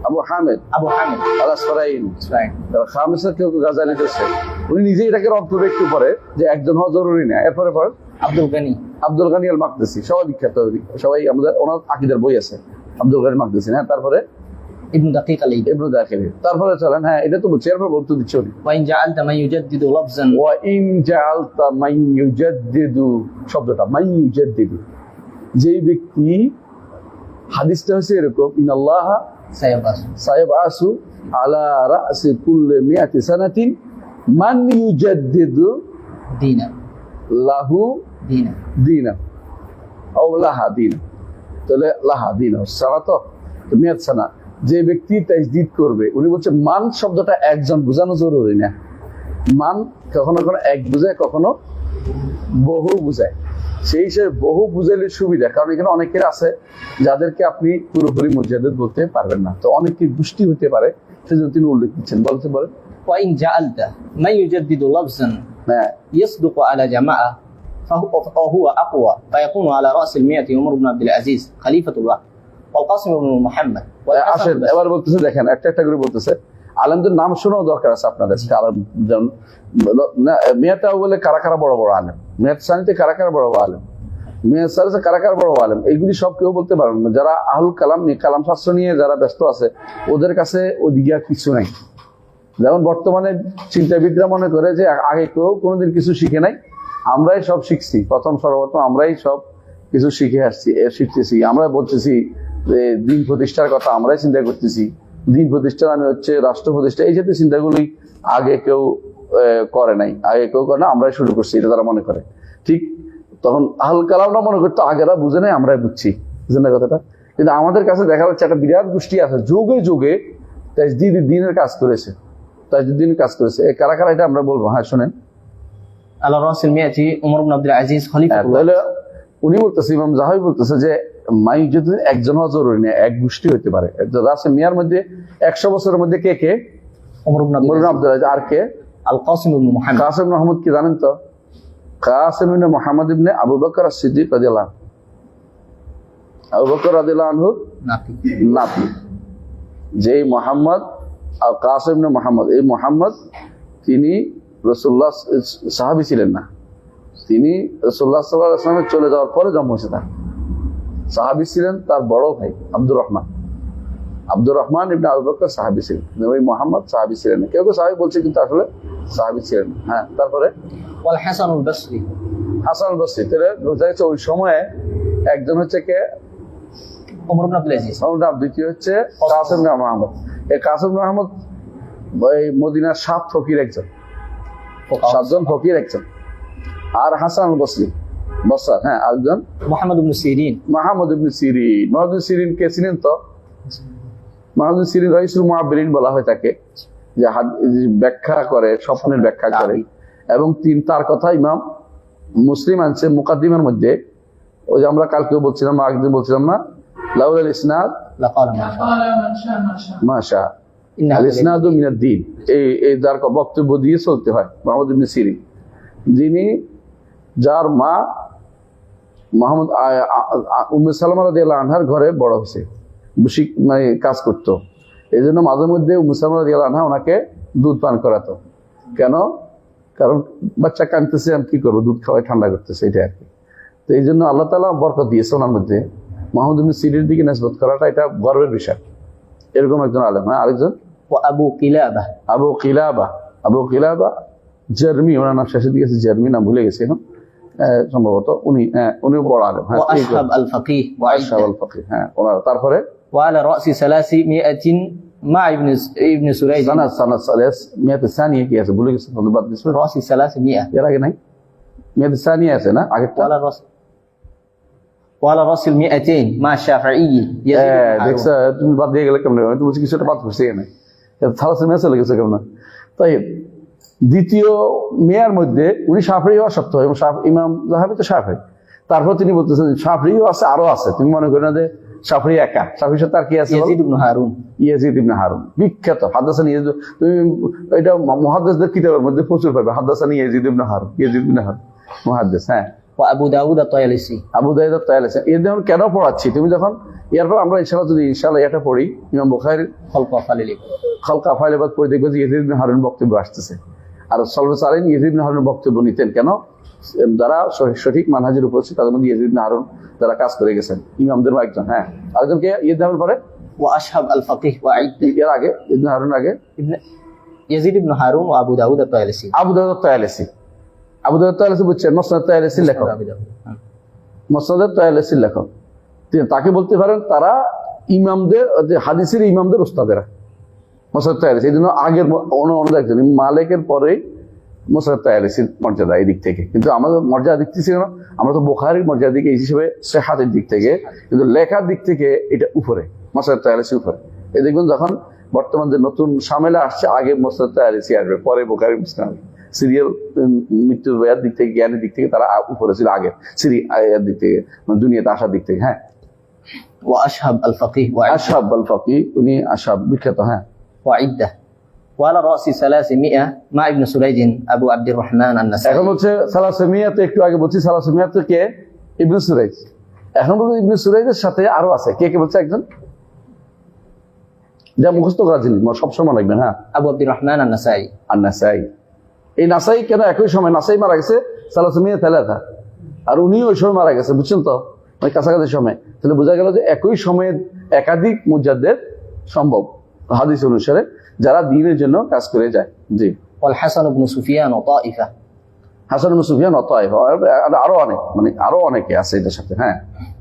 আবু হামিদ أبو حامد আল আসফারাইন। إسرائيل। খামেসা কেউ গাজালি করছে, উনি নিজেই এটাকে রদ করে একটু পরে যে একজন হওয়া জরুরি না। এরপরে পর عبد الغني আব্দুল গানি আল মাকদিসি, সবাই বিখ্যাত, সবাই আমাদের ওনার আকিদার বই আছে আব্দুল গানি মাকদিসি। হ্যাঁ, তারপরে ابن دقيق العيد। ইবনে দাখিল। তারপরে চলেন, হ্যাঁ এটা তো বলছি, এরপর বলতে দিচ্ছি উনি وإن جعلت من يجدد لفظا ওয়া ইন জাআলতা মান ইউজাদ্দিদু, শব্দটা মান ইউজাদ্দিদু, যেই ব্যক্তি, হাদিসটা হচ্ছে এরকম, ইনাল্লাহ سيبعث সায়াবআসু আলা রাসি কুল্লি মিআতি সানাতিন মান ইউজাদ্দিদু دينا লাহু دينا দিনা আও লাহা দিনা। তাহলে লাহা দিনা সারাতো মিয়াত সানা, যে ব্যক্তি তাজদীদ করবে। উনি বলছে মান শব্দটা একজন বোঝানো জরুরি না, মান কখনো কখনো এক বুঝায়, কখনো বহু বুঝায়। সেই হিসেবে বহু বুঝাইলে সুবিধা, কারণ এখানে অনেকের আছে যাদেরকে আপনি পুরোপুরি মুজাদ্দিদ বলতে পারবেন না, তো অনেকে গোষ্ঠী হতে পারে, সেজন্য তিনি উল্লেখ দিচ্ছেন। বলতে বলেন وإن جعلت من يجدد لفظا হ্যাঁ, يصدق على جماعة فهو أقوى، فيكون على رأس 100 عمر بن عبد العزيز خليفة الله والقاسم بن محمد والحسن আসেন بن এবার বলতেছে, দেখেন একটা একটা করে বলতেছে। আলেমদের নাম শোনাও দরকার আছে আপনাদের, কারণ মেয়াটা বলে কারা কারা বড় বড় আলেম, মেয়াত সানিতে কারা কারা বড় বড় আলেম, মেয়াত সানিতে কারা কারা বড় বড় আলেম, এইগুলি সব কেউ বলতে পারবেন না। যারা আহুল কালাম নিয়ে, কালাম শাস্ত্র নিয়ে যারা ব্যস্ত আছে, ওদের কাছে ওদিকে আর কিছু নাই। যেমন বর্তমানে চিন্তাবিদরা মনে করে যে আগে কেউ কোনোদিন কিছু শিখে নাই, আমরাই সব শিখছি, সর্বপ্রথম আমরাই সব কিছু শিখে আসছি, শিখতেছি। আমরা বলতেছি যে দিন প্রতিষ্ঠার কথা আমরাই চিন্তা করতেছি, দিন প্রতিষ্ঠা মানে হচ্ছে রাষ্ট্র প্রতিষ্ঠা, এই জাতীয় চিন্তাগুলি আগে কেউ করে নাই, আগে কেউ করে না, আমরাই শুরু করছি, এটা তারা মনে করে। ঠিক তখন আহুল কালামরা মনে করতো আগেরা বুঝে নাই, আমরাই বুঝছি, বুঝলেন না কথাটা? কিন্তু আমাদের কাছে দেখা যাচ্ছে একটা বিরাট গোষ্ঠী আছে, যুগে যুগে দিনের কাজ করেছে, তাজদিনের কাজ করেছে। এই কারা কারা এটা আমরা বলবো। হ্যাঁ শোনেন, على رأس 100 عمر بن عبد العزيز خليفة الله। তাহলে উনি বলতেছে, ইমাম জাহাবি বলতেছে যে মাইজুদ্দিন একজন হওয়া জরুরি না, এক গোষ্ঠী হতে পারে। রাসে মিয়ার মধ্যে 100 বছরের মধ্যে কে কে? عمر بن عبد উমর ইবনে العزيز আব্দুল আজিজ। আর কে? القاسم بن محمد কাসিম মাহমুদ কি জানেন তো? কাসিম ইবনে মুহাম্মদ ইবনে আবু বকর as-সিদ্দিক রাদিয়াল্লাহু আনহু, আবু বকর রাদিয়াল্লাহু আনহু নাতি। নাতি, যেই মোহাম্মদ আর কাসিম ইবনে মুহাম্মদ, এই মোহাম্মদ তিনি রাসূলুল্লাহ সাহাবী ছিলেন না, তিনি রাসূলুল্লাহ সাল্লাল্লাহু আলাইহি ওয়াসাল্লামের চলে যাওয়ার পরে জন্ম হয়েছে তার। সাহাবী ছিলেন তার বড় ভাই আব্দুর রহমান ইবনে আবু বকর সাহাবী ছিলেন, ওই মোহাম্মদ সাহাবী ছিলেন না। কেউ কেউ সাহাবী বলছে, কিন্তু আসলে সাহাবী ছিলেন না। হ্যাঁ, তারপরে والحسن البصري হাসান আল বসরি। তাহলে বোঝা যাচ্ছে ওই সময়ে একজন হচ্ছে কে? عمر بن عبد العزيز। দ্বিতীয় হচ্ছে কাসিম ইবনে মুহাম্মদ। এই কাসিম ইবনে মুহাম্মদ এই মদিনার 7 ফকির একজন, 7 জন ফকির একজন। আর হাসান আল বসরি বসরা, হ্যাঁ আরেকজন محمد بن سيرين মুহাম্মদ ইবনে সিরিন। মুহাম্মদ ইবনে সিরিন কে চিনেন তো? মুহাম্মদ ইবনে সিরিন রাইসুল মুআব্বিরিন বলা হয় তাকে, যে ব্যাখ্যা করে, স্বপ্নের ব্যাখ্যা করে। এবং তার কথা ইমাম মুসলিম আনছে মুকাদ্দিমার মধ্যে। ওই যে আমরা কালকেও বলছিলাম, আগদিন বলছিলাম না, লাউলাল ইসনাদ لقال মা শা আল ইসনাদু মিনাদ দ্বীন, এই যার বক্তব্য দিয়ে চলতে হয়। মুহাম্মদ ইবনে সিরিন, যিনি যার মা মুহাম্মদ উম্মে সালামা রাদিয়াল্লাহু আনহার ঘরে বড় হয়েছে, বেশি মানে কাজ করতো। এই জন্য মাঝে মধ্যে উম্মে সালামা রাদিয়াল্লাহু আনহা ওনাকে দুধ পান করাতো। কেন? কারণ বাচ্চা কাঁদতেছে, আমি কি করবো, দুধ খাওয়াই ঠান্ডা করতেছে, এটা আর কি। তো এই জন্য আল্লাহ তাআলা বরকত দিয়েছে ওনার মধ্যে। মুহাম্মদ ইবনে সিরিনের দিকে নিসবত করাটা এটা গর্বের বিষয়। এরকম একজন আলেম। হ্যাঁ, আরেকজন وأبو قلابة আবু কিলাবা জারমি, ওনার নাম শেষের দিকে আছে জারমি, নাম ভুলে গেছি এখন। সম্ভবত উনিও বড় আলেম। হ্যাঁ, وأشهب الفقيه আশহাব আল ফাকিহ। হ্যাঁ, ওনার তারপরে وعلى رأس 300 مع ابن سريج সানাদ সালাস মিয়াত সানিয়া কি আছে ভুলে গেছি, ধন্যবাদ। رأس 300 এর আগে নাই মিয়াত সানিয়া আছে না, আগেরটা? وعلى رأس 200 مع الشافعي يزيد بن هارون দেখছো তুমি বাদ দিয়ে গেলে কেমন? আমি তো বলছি কিছুটা বাদ করছি এখানে, সালাসে মেয়ে চলে গেছে কেমন? তাই দ্বিতীয় মেয়ার মধ্যে উনি শাফিঈ অসত্য, এবং ইমাম যাহাবি তো শাফিঈ। তারপর তিনি বলতেছেন শাফিঈও আছে, আরো আছে। তুমি মনে করো না যে শাফিঈ একা, শাফিঈর সাথে আর কি আছে? يزيد بن هارون ইয়াজিদ ইবনে হারুন, বিখ্যাত হাদাসানি ইয়াজিদ। তুমি এটা মুহাদ্দিসদের কিতাবের মধ্যে প্রচুর পাবে, হাদাসানি ইয়াজিদ ইবনে হারুন, মুহাদ্দিস। হ্যাঁ, وأبو داود الطيالسي আবু দাউদ আত-তায়ালিসি। এর যেমন কেন পড়াচ্ছি, তুমি যখন এরপর আমরা ইনশাআল্লাহ এটা পড়ি, ইমাম বুখারীর خلق أفعال খালকা আফআল বাদ পড়ে দেখবে যে ইয়াজিদ ইবনে হারুন বক্তব্য আসতেছে। আর সালফে সালেহিন ইয়াজিদ ইবনে হারুন বক্তব্য নিতেন। কেন? যারা সঠিক মানহাজের উপর ছিল তাদের মধ্যে ইয়াজিদ ইবনে হারুন যারা কাজ করে গেছেন, ইমামদের একজন। হ্যাঁ, আরেকজনকে ইয়াজিদ ইবনে হারুন পরে وأشهب الفقيه وعدة এর আগে ইবনে হারুন আগে يزيد بن هارون وأبو داود الطيالسي আবু দাউদ আত-তায়ালিসি। আবু দাউদ আত-তায়ালিসি বুঝছেন, মুসনাদ আত-তায়ালিসির লেখক। أبو داود. মুসনাদ আত-তায়ালিসির লেখক। তাকে বলতে পারেন তারা ইমামদের, হাদিসের ইমামদের উস্তাদেরা মুসনাদ আত-তায়ালিসি। এই জন্য আগের একজন মালিকের পরে মুসনাদ আত-তায়ালিসির মর্যাদা এই দিক থেকে। কিন্তু আমাদের মর্যাদা দিক থেকে না, আমরা তো বুখারীর মর্যাদা দিকে এই হিসেবে সিহাতের দিক থেকে, কিন্তু লেখার দিক থেকে এটা উপরে, মুসনাদ আত-তায়ালিসি উপরে। এই দেখবেন যখন বর্তমান যে নতুন সামেলা আসছে, আগে মুসনাদ আত-তায়ালিসি আসবে, পরে বুখারী মুসলিম। সিরিয়াল মৃত্যুর বয়ার দিক থেকে, জ্ঞানের দিক থেকে তারা উপরে ছিল আগে, সিরিয়ার দিক থেকে, মানে দুনিয়াতে আসার দিক থেকে। হ্যাঁ, وأشهب الفقيه وعدة আশহাব আল ফাকিহ, উনি আশহাব বিখ্যাত। হ্যাঁ, وعدة وعلى رأس 300 مع ابن سريج أبو عبد الرحمن النسائي এখন হচ্ছে সালাসেমিয়াতে, একটু আগে বলছি সালাসেমিয়াতে কে? ইবনে সুরাইজ। এখন বলতে ইবনে সুরাইজের সাথে আরো আছে, কে কে বলছে? একজন যা মুখস্থ করা জিনিস সবসময় লাগবেন। হ্যাঁ, أبو عبد الرحمن النسائي আর নাসাই। এই নাসাই কেন একই সময়? নাসাই মারা গেছে সালাসেমিয়া তেলাথা, আর উনিও ওই সময় মারা গেছে, বুঝছেন তো, ওই কাছাকাছি সময়। তাহলে বোঝা গেল যে একই সময়ে একাধিক মুজাদ্দিদ সম্ভব হাদিস অনুসারে, যারা দ্বীনের জন্য কাজ করে যায়। জি, والحسن بن سفيان وطائفة হাসান ইবনে সুফিয়ান ও তায়েফা, আরো অনেক, মানে আরো অনেকে আছে এটার সাথে। হ্যাঁ,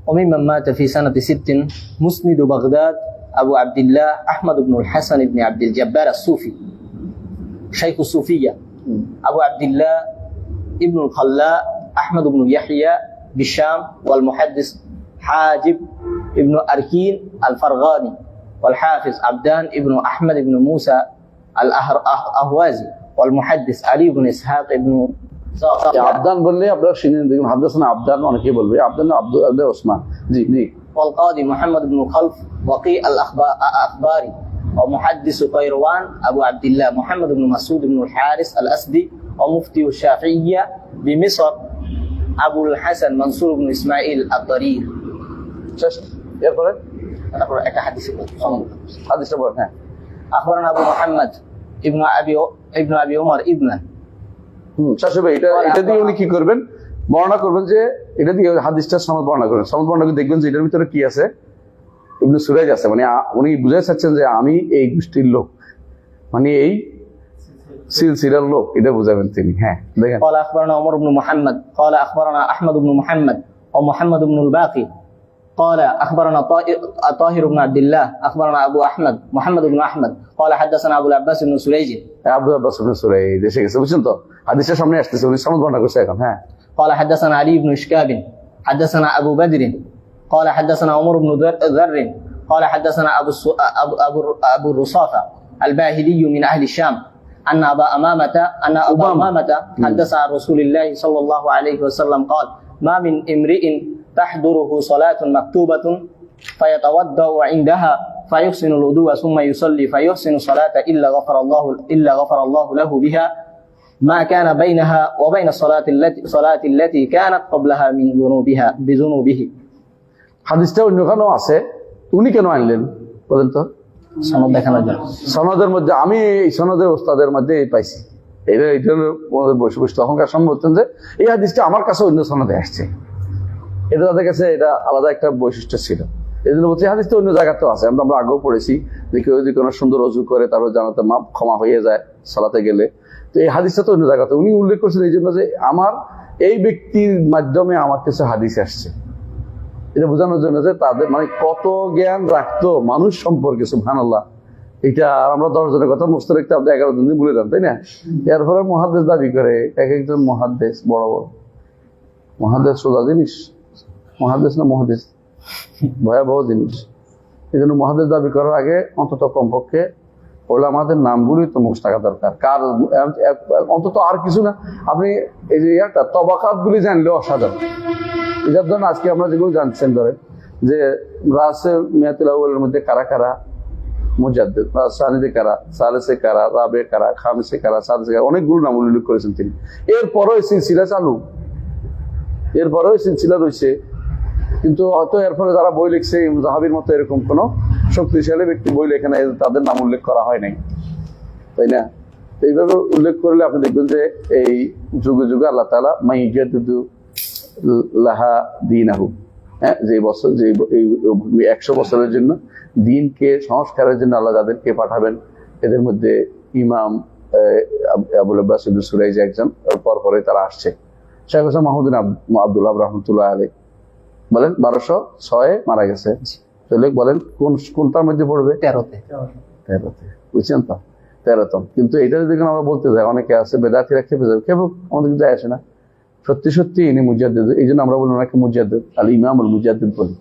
وممن مات في سنة 6 مسند بغداد أبو عبد الله أحمد بن الحسن بن عبد الجبار الصوفي شيخ الصوفية أبو عبد الله ابن الخلاء أحمد بن يحيى بالشام والمحدث حاجب ابن أركين الفرغاني والحافظ عبدان ابن أحمد بن موسى الأهوازي والمحدث علي بن إسحاق ابن আবদান বললে আপনারা শুনে দেখুন, হাদাসানা আবদান অনেকে বলবে, আবদান আব্দুল ওসমান। জি জি। والقاضي محمد بن خلف وقي الأخباري ومحدث قيروان أبو عبد الله محمد بن مسعود بن الحارث الأسدي ومفتي الشافعية بمصر أبو الحسن منصور بن إسماعيل الضرير. শেষ, এরপরে أنا أقرأ لك حديث হাদিসটা বলেন। হ্যাঁ, أخبرنا أبو محمد ابن أبي عمر ابنا শেষ হবে। এটা দিয়ে উনি কি করবেন? বর্ণনা করবেন যে এটা দিয়ে হাদিসটা সনদ বর্ণনা করবেন। সনদ বর্ণনা করে দেখবেন যে এটার ভিতরে কি আছে, ইবনে সুরাইজ আছে। মানে উনি বুঝাতে চাচ্ছেন যে আমি এই গোষ্ঠীর লোক, মানে এই সিলসিলার লোক, এটা বুঝাবেন তিনি। হ্যাঁ, দেখেন। قال أخبرنا عمر بن محمد قال أخبرنا أحمد بن محمد ومحمد بن الباقي قال أخبرنا طاهر بن عبد الله أخبرنا أبو أحمد محمد بن أحمد قال حدثنا أبو العباس بن سريج আব্দুল আব্বাস ইবনে সুরাইজ এসে গেছে, বুঝছেন তো, হাদিসের সামনে আসতেছে, উনি সনদ বর্ণনা করছে এখন। হ্যাঁ, قال حدثنا علي بن إشكاب حدثنا أبو بدر قال حدثنا عمر بن ذر قال حدثنا أبو الرصافة الباهلي من أهل الشام أن أبا أمامة حدث عن رسول الله صلى الله عليه وسلم قال ما من امرئ تحضره صلاة مكتوبة فيتوضأ عندها فيحسن الوضوء ثم يصلي فيحسن الصلاة إلا غفر الله له بها ما كان بينها وبين الصلاة التي كانت قبلها من بذنوبه. হাদিসটা অন্যখানেও আছে, উনি কেন আনলেন বলেন তো? সনদ দেখানোর জন্য। সনদের মধ্যে আমি এই সনদের ওস্তাদের মধ্যে এই পাইছি, এটা বৈশিষ্ট্য। তখনকার সময় বলতেন যে এই হাদিসটা আমার কাছে অন্য সনদে আসছে, এটা তাদের কাছে এটা আলাদা একটা বৈশিষ্ট্য ছিল। এই জন্য বলছি হাদিসটা অন্য জায়গাতেও আছে। আমরা আগেও পড়েছি যে কেউ যদি কোনো সুন্দর অজু করে তারপর জানাতে মাপ ক্ষমা হয়ে যায় সালাতে গেলে, তো এই হাদিসটা তো অন্য জায়গাতে উনি উল্লেখ করছেন এই জন্য যে আমার এই ব্যক্তির মাধ্যমে আমার কিছু হাদিস আসছে, এটা বোঝানোর জন্য যে তাদের মানে কত জ্ঞান রাখতো মানুষ সম্পর্কে, সুবহানাল্লাহ। এটা আমরা 10 জনের কথা মুখস্থ রাখতে আপনি 11 জন ভুলে যান, তাই না? এরপরে মহাদ্দেশ দাবি করে এক একজন মহাদ্দেশ, বড় বড় মহাদ্দেশ সোজা জিনিস, মহাদ্দেশ না মহাদ্দেশ ভয়াবহ জিনিস। এই জন্য মহাদ্দেশ দাবি করার আগে অন্তত কমপক্ষে ওলামাদের নামগুলি তো মুখস্থ থাকা দরকার। কার অন্তত আর কিছু না, আপনি এই যে তবাকাত গুলি জানলে অসাধারণ। এটার জন্য আজকে আমরা যেগুলো জানছেন ধরেন যে রাসে মিয়াতুল আউয়ালের মধ্যে কারা কারা মুজাদ্দিদ, সানিদে কারা, সালেসে কারা, রাবে কারা, খামিসে কারা, সালেসে কারা, অনেকগুলো নাম উল্লেখ করেছেন তিনি। এরপরও এই সিলসিলা চালু, এরপরও এই সিলসিলা রয়েছে। কিন্তু হয়তো এরপরে যারা বই লিখছে জাহাবির মতো এরকম কোন শক্তিশালী ব্যক্তি বই লেখে না, তাদের নাম উল্লেখ করা হয় নাই, তাই না? এইভাবে উল্লেখ করলে আপনি দেখবেন যে এই যুগে যুগে আল্লাহ তাআলা মাইয়াদুদু লাহা দীনাহু, হ্যাঁ, যে বছর যে এই 100 বছরের জন্য দিনকে সংস্কারের জন্য আল্লাহ যাদেরকে পাঠাবেন, এদের মধ্যে ইমাম আবুল আব্বাস ইবনে সুরাইজ একজন, পরে তারা আসছে। শেখ হোসেন মাহমুদ্দিন আব্দুল্লাহ রহমতুল্লাহ আলাইহি বলেন 1206 মারা গেছে। তাহলে বলেন কোনটার মধ্যে পড়বে? 13তে, বুঝছেন তো? 13তম। কিন্তু এটা যদি আমরা বলতে যাই, অনেকে আছে বেদাতিরা খেপে যাবে, আমাদের কিন্তু যায় আসে না। সত্যি সত্যি ইনি মুজাদ্দিদ, এই জন্য আমরা বলি ওনাকে মুজাদ্দিদ, আল ইমাম আল মুজাদ্দিদ বলি,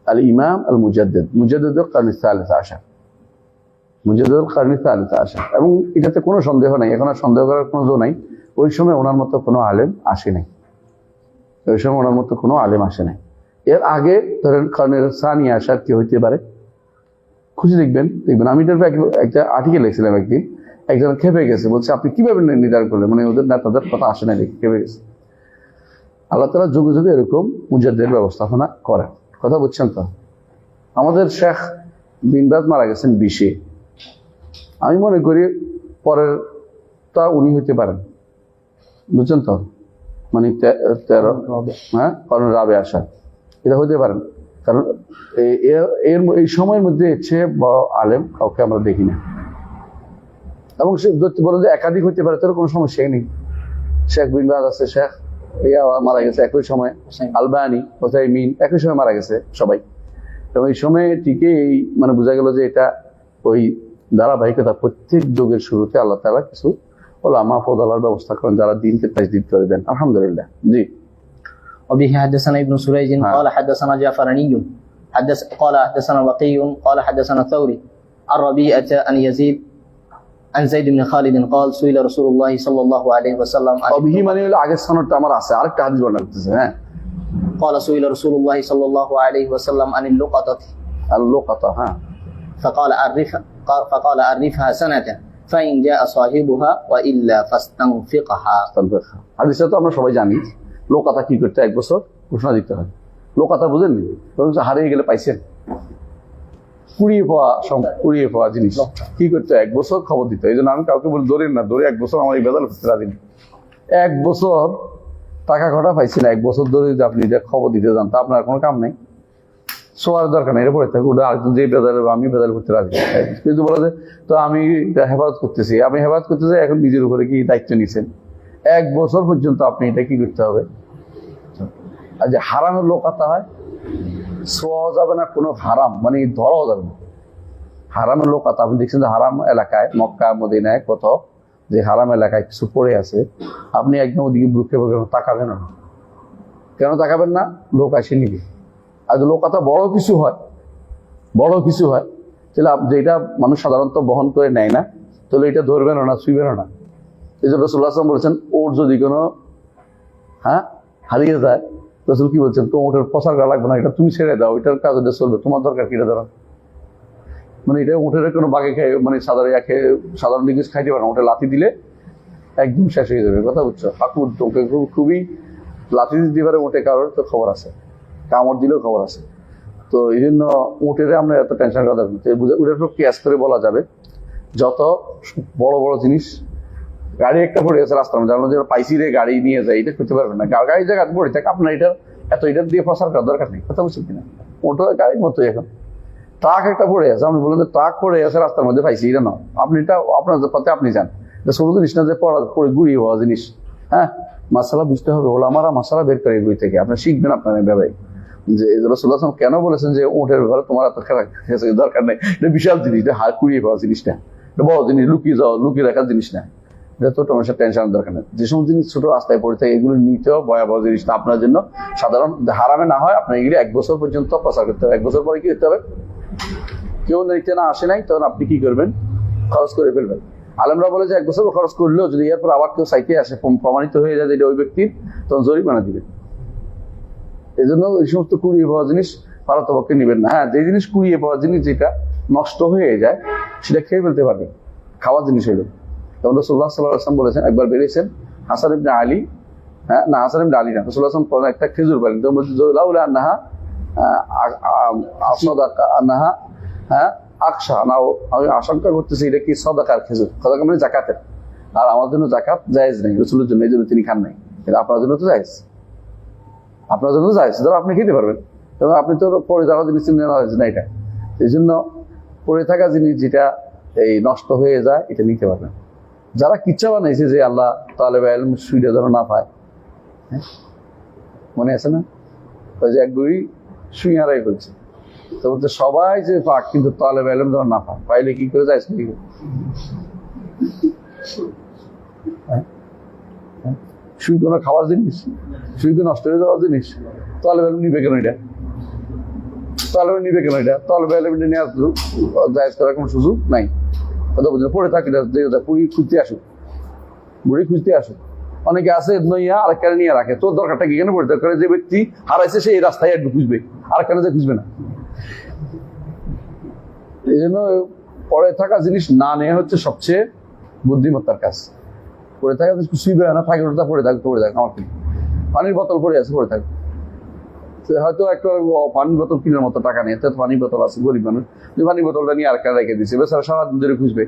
আল ইমাম আল মুজাদ্দিদ, মুজাদ্দিদুল কারনি সালিস আশার, মুজাদ্দিদুল কারনি সালিস আশার। এবং এটাতে কোনো সন্দেহ নাই, এখন আর সন্দেহ করার কোনো জো নাই। ওই সময় ওনার মতো কোনো আলেম আসে নাই, ওই সময় ওনার মতো কোনো আলেম আসে নাই। এর আগে ধরেন কারনের সানি আশার কি হইতে পারে খুঁজে দেখবেন। আমি এটার একটা আর্টিকেল লিখছিলাম একদিন, একজন খেপে গেছে, বলছে আপনি কিভাবে নির্ধারণ করলেন, মানে ওদের নেতাদের কথা আসে নাই দেখে খেপে গেছে। আল্লাহ তাআলা যুগে যুগে এরকম মুজাদ্দিদের ব্যবস্থাপনা করেন, কথা বুঝছেন তো? আমাদের শেখ বিন বাজ মারা গেছেন 20-এ, আমি মনে করি পরের তা উনি হইতে পারেন, বুঝছেন তো? মানে 13, হ্যাঁ, কারণ রাবে আসা এটা হইতে পারেন। কারণ এই সময়ের মধ্যে চেয়ে বড় আলেম কাউকে আমরা দেখি না। এবং সে বলে যে একাধিক হইতে পারে, তার কোনো সমস্যাই নেই। শেখ বিন বাজ আছে, শেখ মারা গেছে একই সময়, আলবানি, ওসাইমিন একই সময় মারা গেছে সবাই। এবং এই সময় ঠিকই এই মানে বোঝা গেল যে এটা ওই ধারাবাহিকতা, প্রত্যেক যুগের শুরুতে আল্লাহ তাআলা কিছু ওলামা ফজলার ব্যবস্থা করেন যারা দিনকে তাজদীদ করে দেন, আলহামদুলিল্লাহ। জি। وبه حدثنا ابن سريج قال حدثنا جعفراني قال حدثنا وقي قال حدثنا ثوري عن ربيعة عن يزيد عن زيد بن خالد قال سئل رسول الله صلى الله عليه وسلم অবিহি মানে হলো আগের সনদটা আমার আছে, আরেকটা হাদিস বর্ণনা করতেছে। হ্যাঁ, قال سئل رسول الله صلى الله عليه وسلم عن اللقطة اللقطة، হ্যাঁ, فقال عرفها سنة فإن جاء صاحبها وإلا فاستنفقها। হাদিসটা তো আমরা সবাই জানি। লোকাতা কি করতে 1 বছর ঘোষণা দিতে হয়। লোকাতা বুঝেননি? হারিয়ে গেলে পাইছেন, কুড়িয়ে পাওয়া জিনিস কি করতে 1 বছর খবর দিতে। এই জন্য আমি কাউকে বলি ধরেন না, ধরে 1 বছর আমার এই বেদাল করতে রাজি। 1 বছর টাকা ঘটা পাইছেন, 1 বছর ধরে যদি আপনি এটা খবর দিতে যান তা আপনার কোনো কাম নেই, শোয়ার দরকার নেই, এটা পড়ে থাকে। ওটা আরেকজন যে বেদাল, আমি বেদাল করতে রাজি। কিন্তু বলা যায় তো আমি হেফাজত করতেছি, আমি হেফাজত করতে চাই, এখন নিজের উপরে কি দায়িত্ব নিচ্ছেন। 1 বছর পর্যন্ত আপনি এটা কি করতে হবে। আর যে হারামের লোকাতা হয়, ছোঁয়া যাবে না কোনো হারাম, মানে ধরাও যাবে না। হারামের লোকাতা আপনি দেখছেন যে হারাম এলাকায় মক্কা মদিনায় কোথাও যে হারাম এলাকায় কিছু পড়ে আছে, আপনি একদম ওদিকে বুকে বুকে তাকাবেন না। কেন তাকাবেন না? লোক আসে নিবে। আর লোকাতা বড় কিছু হয় তাহলে যেটা মানুষ সাধারণত বহন করে নেয় না, তাহলে এটা ধরবেন না, ছুঁইবেন না। এই জন্য রাসূলুল্লাহ সাল্লাল্লাহু আলাইহি ওয়াসাল্লাম বলেছেন ওর যদি কোনো হারিয়ে যায়, রাসূল কি বলছেন, তো ওটার প্রচার করা লাগবে না, এটা তুমি ছেড়ে দাও, এটার কাজ এটা চলবে, তোমার দরকার কি এটা ধরা। মানে এটা উঠের কোনো বাঘে খেয়ে মানে সাধারণ জিনিস খাইতে পারে না, ওটা লাথি দিলে একদম শেষ হয়ে যাবে, কথা বুঝছো? ফাকুর তোকে খুবই লাথি দিতে পারে, ওটে কারোর তো খবর আছে, কামড় দিলেও খবর আছে। তো এই জন্য উটের আমরা এত টেনশন করা দরকার নেই। উটের উপর কেস করে বলা যাবে যত বড় বড় জিনিস, গাড়ি একটা পড়ে আছে রাস্তার মধ্যে, আমরা যেন পাইছি রে গাড়ি নিয়ে যাই, এটা করতে পারবেন না। গাড়ি জায়গা পড়ে থাকে, আপনার এটা এটার দিয়ে প্রচার করার দরকার নেই, কথা বলছেন কিনা? ওটা গাড়ির মতোই এখন। ট্রাক একটা পড়ে আছে, আপনি বললেন যে ট্রাক পড়ে আছে রাস্তার মধ্যে পাইছি, এটা না, আপনি এটা আপনার পথে আপনি যান, এটা ছোট জিনিস না যে পড়ে গুড়িয়ে হওয়া জিনিস। হ্যাঁ, মাসালা বুঝতে হবে, ওলামারা মাসালা বের করে বই থেকে আপনি শিখবেন আপনার ব্যাপারে, যে রাসূলুল্লাহ সাল্লাল্লাহু আলাইহি ওয়াসাল্লাম কেন বলেছেন যে উটের ব্যাপারে তোমার এত দরকার নেই, এটা বিশাল জিনিস, এটা হাত কুড়িয়ে পাওয়া জিনিসটা, এটা বড় জিনিস, লুকিয়ে রাখার জিনিস না, এটা তো তোমার সাথে টেনশনের দরকার নেই। যে সমস্ত জিনিস ছোট রাস্তায় পড়ে থাকে এগুলো নিতেও ভয়াবহ জিনিস না, আপনার জন্য সাধারণ হারামে না হয়, আপনার এগুলি 1 বছর পর্যন্ত প্রচার করতে হবে। 1 বছর পরে কি করতে হবে? কেউ নিতে না আসে নাই, তখন আপনি কি করবেন? খরচ করে ফেলবেন। আলেমরা বলে যে 1 বছর খরচ করলেও যদি এরপর আবার কেউ সাইটে আসে, প্রমাণিত হয়ে যায় যে এটা ওই ব্যক্তির, তখন জরিমানা দিবেন। এই জন্য এই সমস্ত কুড়িয়ে পাওয়া জিনিস পারতপক্ষে নেবেন না। হ্যাঁ, যে জিনিস কুড়িয়ে পাওয়া জিনিস যেটা নষ্ট হয়ে যায় সেটা খেয়ে ফেলতে পারবেন, খাওয়ার জিনিস হইল। তখন রাসূলুল্লাহ সাল্লাল্লাহু আলাইহি ওয়াসাল্লাম বলেছেন, একবার বেরিয়েছেন হাসান ইবনে আলী, হ্যাঁ না হাসান ইবনে আলী না, রাসূলুল্লাহ সাল্লাল্লাহু আলাইহি ওয়াসাল্লাম একটা খেজুর পাইলেন, তো বলছে লাউলা আন্নাহা সাদাকা আন্নাহা, হ্যাঁ আকশা না, আমি আশঙ্কা করতেছি এটা কি সাদাকার খেজুর, সাদাকা মানে যাকাতের, আর আমার জন্য যাকাত জায়েজ নেই রাসূলের জন্য, এই জন্য তিনি খান নাই, এটা আপনার জন্য তো জায়েজ, আপনার জন্য জায়েজ, ধরো আপনি খেতে পারবেন, তবে আপনি তো পড়ে যাওয়া জিনিস না এটা। এই জন্য পড়ে থাকা জিনিস যেটা এই নষ্ট হয়ে যায় এটা নিতে পারবেন। যারা কিচ্ছা বানাইছে যে আল্লাহ তালেবে ইলম সুইডা যেন না পায়, হ্যাঁ মনে আছে না, ওই যে এক বুড়ি শুই হারাই ফেলছে, তো বলতে সবাই যে পাক কিন্তু তালেবে ইলম যেন না পায়, পাইলে কি করে যায়? সুই কোনো খাওয়ার জিনিস, সুই কোনো নষ্ট হয়ে যাওয়ার জিনিস, তালেবে ইলম নিবে কেন এটা? তালেবে নিবে কেন এটা? তালেবে ইলম নেওয়ার জায়েজ করার কোনো সুযোগ নাই। কথা বলছেন পড়ে থাকি বুড়ি খুঁজতে আসুক, বুড়ি খুঁজতে আসুক। অনেকে আছে নইয়া আরেকখানে নিয়ে রাখে, তোর দরকারটা কি কেন পড়ে? দরকার যে ব্যক্তি হারাইছে সে এই রাস্তায় একটু খুঁজবে, আরেকখানে যে খুঁজবে না। এই জন্য পড়ে থাকা জিনিস না নেওয়া হচ্ছে সবচেয়ে বুদ্ধিমত্তার কাজ। পড়ে থাকা কিছুই বেরো না, থাকে ওটা পড়ে থাকবে, আমার কি পানির বোতল পড়ে আছে, পড়ে থাকবে, হয়তো একটা পানির বোতল কেনার মতো টাকা নেই, তো পানির বোতল আছে, গরিব মানুষ, পানির বোতলটা নিয়ে আরেকটা রেখে দিচ্ছে, বেচারা সারাদিন ধরে খুঁজবে,